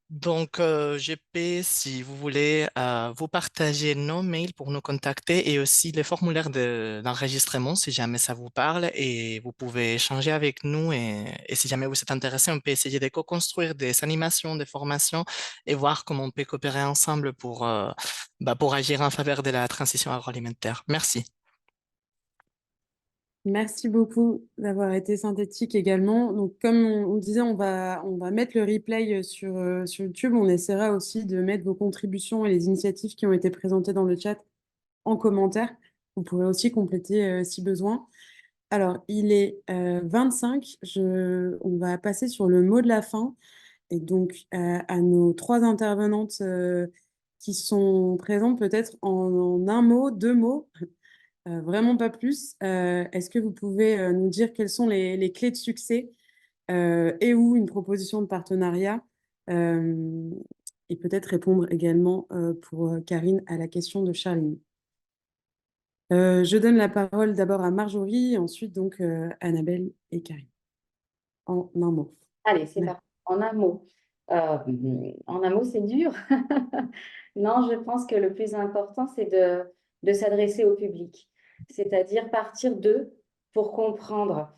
Donc, je peux, si vous voulez, vous partager nos mails pour nous contacter et aussi les formulaires d'enregistrement si jamais ça vous parle et vous pouvez échanger avec nous et si jamais vous êtes intéressé, on peut essayer de co-construire des animations, des formations et voir comment on peut coopérer ensemble pour agir en faveur de la transition agroalimentaire. Merci. Merci beaucoup d'avoir été synthétique également. Donc, comme on disait, on va mettre le replay sur YouTube. On essaiera aussi de mettre vos contributions et les initiatives qui ont été présentées dans le chat en commentaire. Vous pourrez aussi compléter si besoin. Alors, il est 25. On va passer sur le mot de la fin. Et donc, à nos 3 intervenantes qui sont présentes, peut-être en un mot, 2 mots. Vraiment pas plus. Est-ce que vous pouvez nous dire quelles sont les clés de succès et ou une proposition de partenariat euh, et peut-être répondre également pour Karine à la question de Charline. Je donne la parole d'abord à Marjorie, ensuite donc Annabelle et Karine. En un mot. Allez, c'est Merci. parti. En un mot. En un mot, c'est dur. Non, je pense que le plus important, c'est de s'adresser au public, c'est-à-dire partir d'eux pour comprendre,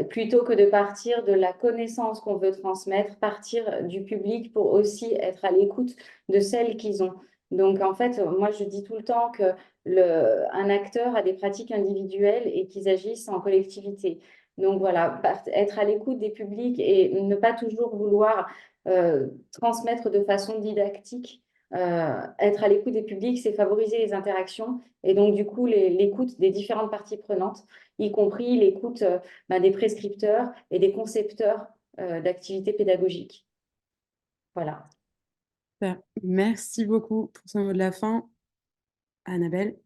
plutôt que de partir de la connaissance qu'on veut transmettre, partir du public pour aussi être à l'écoute de celles qu'ils ont. Donc, en fait, moi, je dis tout le temps que un acteur a des pratiques individuelles et qu'ils agissent en collectivité. Donc voilà, être à l'écoute des publics et ne pas toujours vouloir transmettre de façon didactique Être à l'écoute des publics, c'est favoriser les interactions et donc du coup l'écoute des différentes parties prenantes, y compris l'écoute des prescripteurs et des concepteurs d'activités pédagogiques. Voilà. Super. Merci beaucoup pour ce mot de la fin, Annabelle.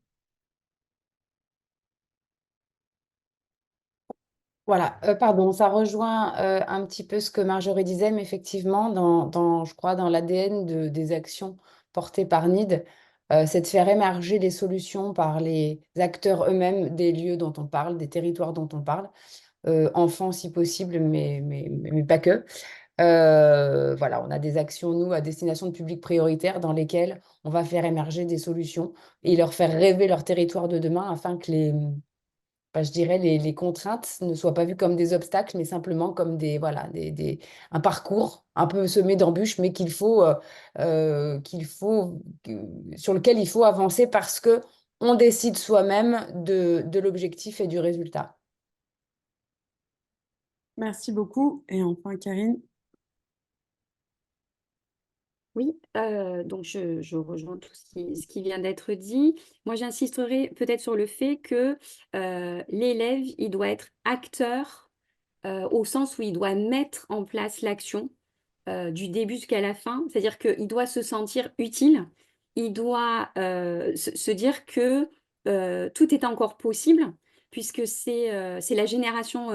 Voilà, pardon, ça rejoint un petit peu ce que Marjorie disait, mais effectivement, je crois, dans l'ADN des actions portées par NID, c'est de faire émerger les solutions par les acteurs eux-mêmes des lieux dont on parle, des territoires dont on parle, enfants si possible, mais pas que. Voilà, on a des actions, nous, à destination de publics prioritaires dans lesquelles on va faire émerger des solutions et leur faire rêver leur territoire de demain afin que je dirais, les contraintes ne soient pas vues comme des obstacles, mais simplement comme un parcours un peu semé d'embûches, mais sur lequel il faut avancer parce que on décide soi-même de l'objectif et du résultat. Merci beaucoup. Et enfin, Karine. Oui, donc je rejoins tout ce qui vient d'être dit. Moi, j'insisterai peut-être sur le fait que l'élève, il doit être acteur au sens où il doit mettre en place l'action du début jusqu'à la fin. C'est-à-dire qu'il doit se sentir utile, il doit se dire que tout est encore possible, puisque c'est la génération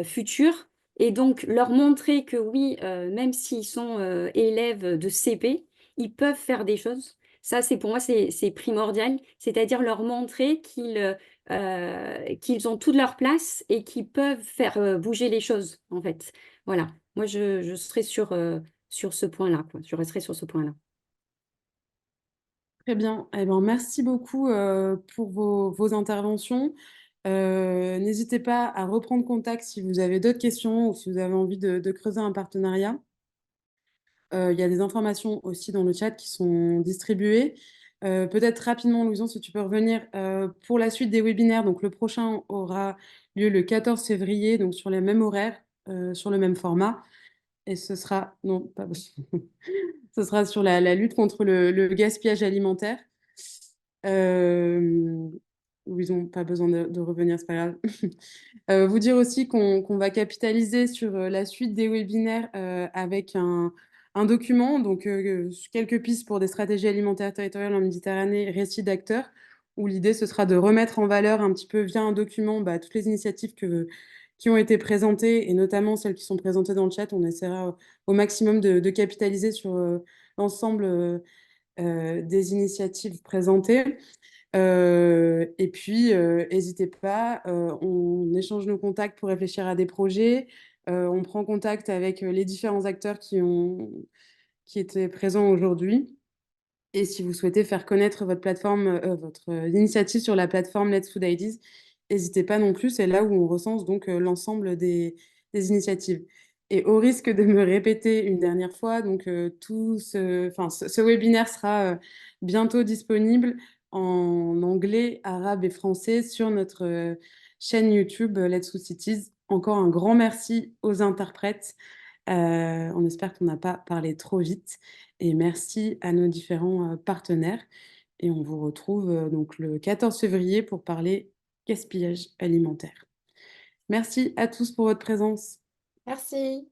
future. Et donc, leur montrer que oui, même s'ils sont élèves de CP, ils peuvent faire des choses. Ça, pour moi, c'est primordial. C'est-à-dire leur montrer qu'ils ont toute leur place et qu'ils peuvent faire bouger les choses, en fait. Voilà. Moi, je serai sur ce point-là, quoi. Je resterai sur ce point-là. Très bien. Eh ben, merci beaucoup pour vos interventions. N'hésitez pas à reprendre contact si vous avez d'autres questions ou si vous avez envie de creuser un partenariat. Il y a des informations aussi dans le chat qui sont distribuées. Peut-être rapidement, Louison, si tu peux revenir pour la suite des webinaires. Donc, le prochain aura lieu le 14 février, donc sur les mêmes horaires, sur le même format. Et ce sera, non, pas ce sera sur la lutte contre le gaspillage alimentaire. Euh, où ils n'ont pas besoin de revenir, c'est pas grave. Vous dire aussi qu'on va capitaliser sur la suite des webinaires avec un document, donc quelques pistes pour des stratégies alimentaires territoriales en Méditerranée, récits d'acteurs, où l'idée ce sera de remettre en valeur un petit peu via un document toutes les initiatives qui ont été présentées, et notamment celles qui sont présentées dans le chat. On essaiera au maximum de capitaliser sur l'ensemble des initiatives présentées. Et puis, n'hésitez pas, on échange nos contacts pour réfléchir à des projets. On prend contact avec les différents acteurs qui étaient présents aujourd'hui. Et si vous souhaitez faire connaître votre plateforme, votre initiative sur la plateforme Let's Food Ideas, n'hésitez pas non plus. C'est là où on recense donc l'ensemble des initiatives. Et au risque de me répéter une dernière fois, donc ce webinaire sera bientôt disponible en anglais, arabe et français sur notre chaîne YouTube Let's Food Cities. Encore un grand merci aux interprètes. On espère qu'on n'a pas parlé trop vite. Et merci à nos différents partenaires. Et on vous retrouve donc le 14 février pour parler gaspillage alimentaire. Merci à tous pour votre présence. Merci.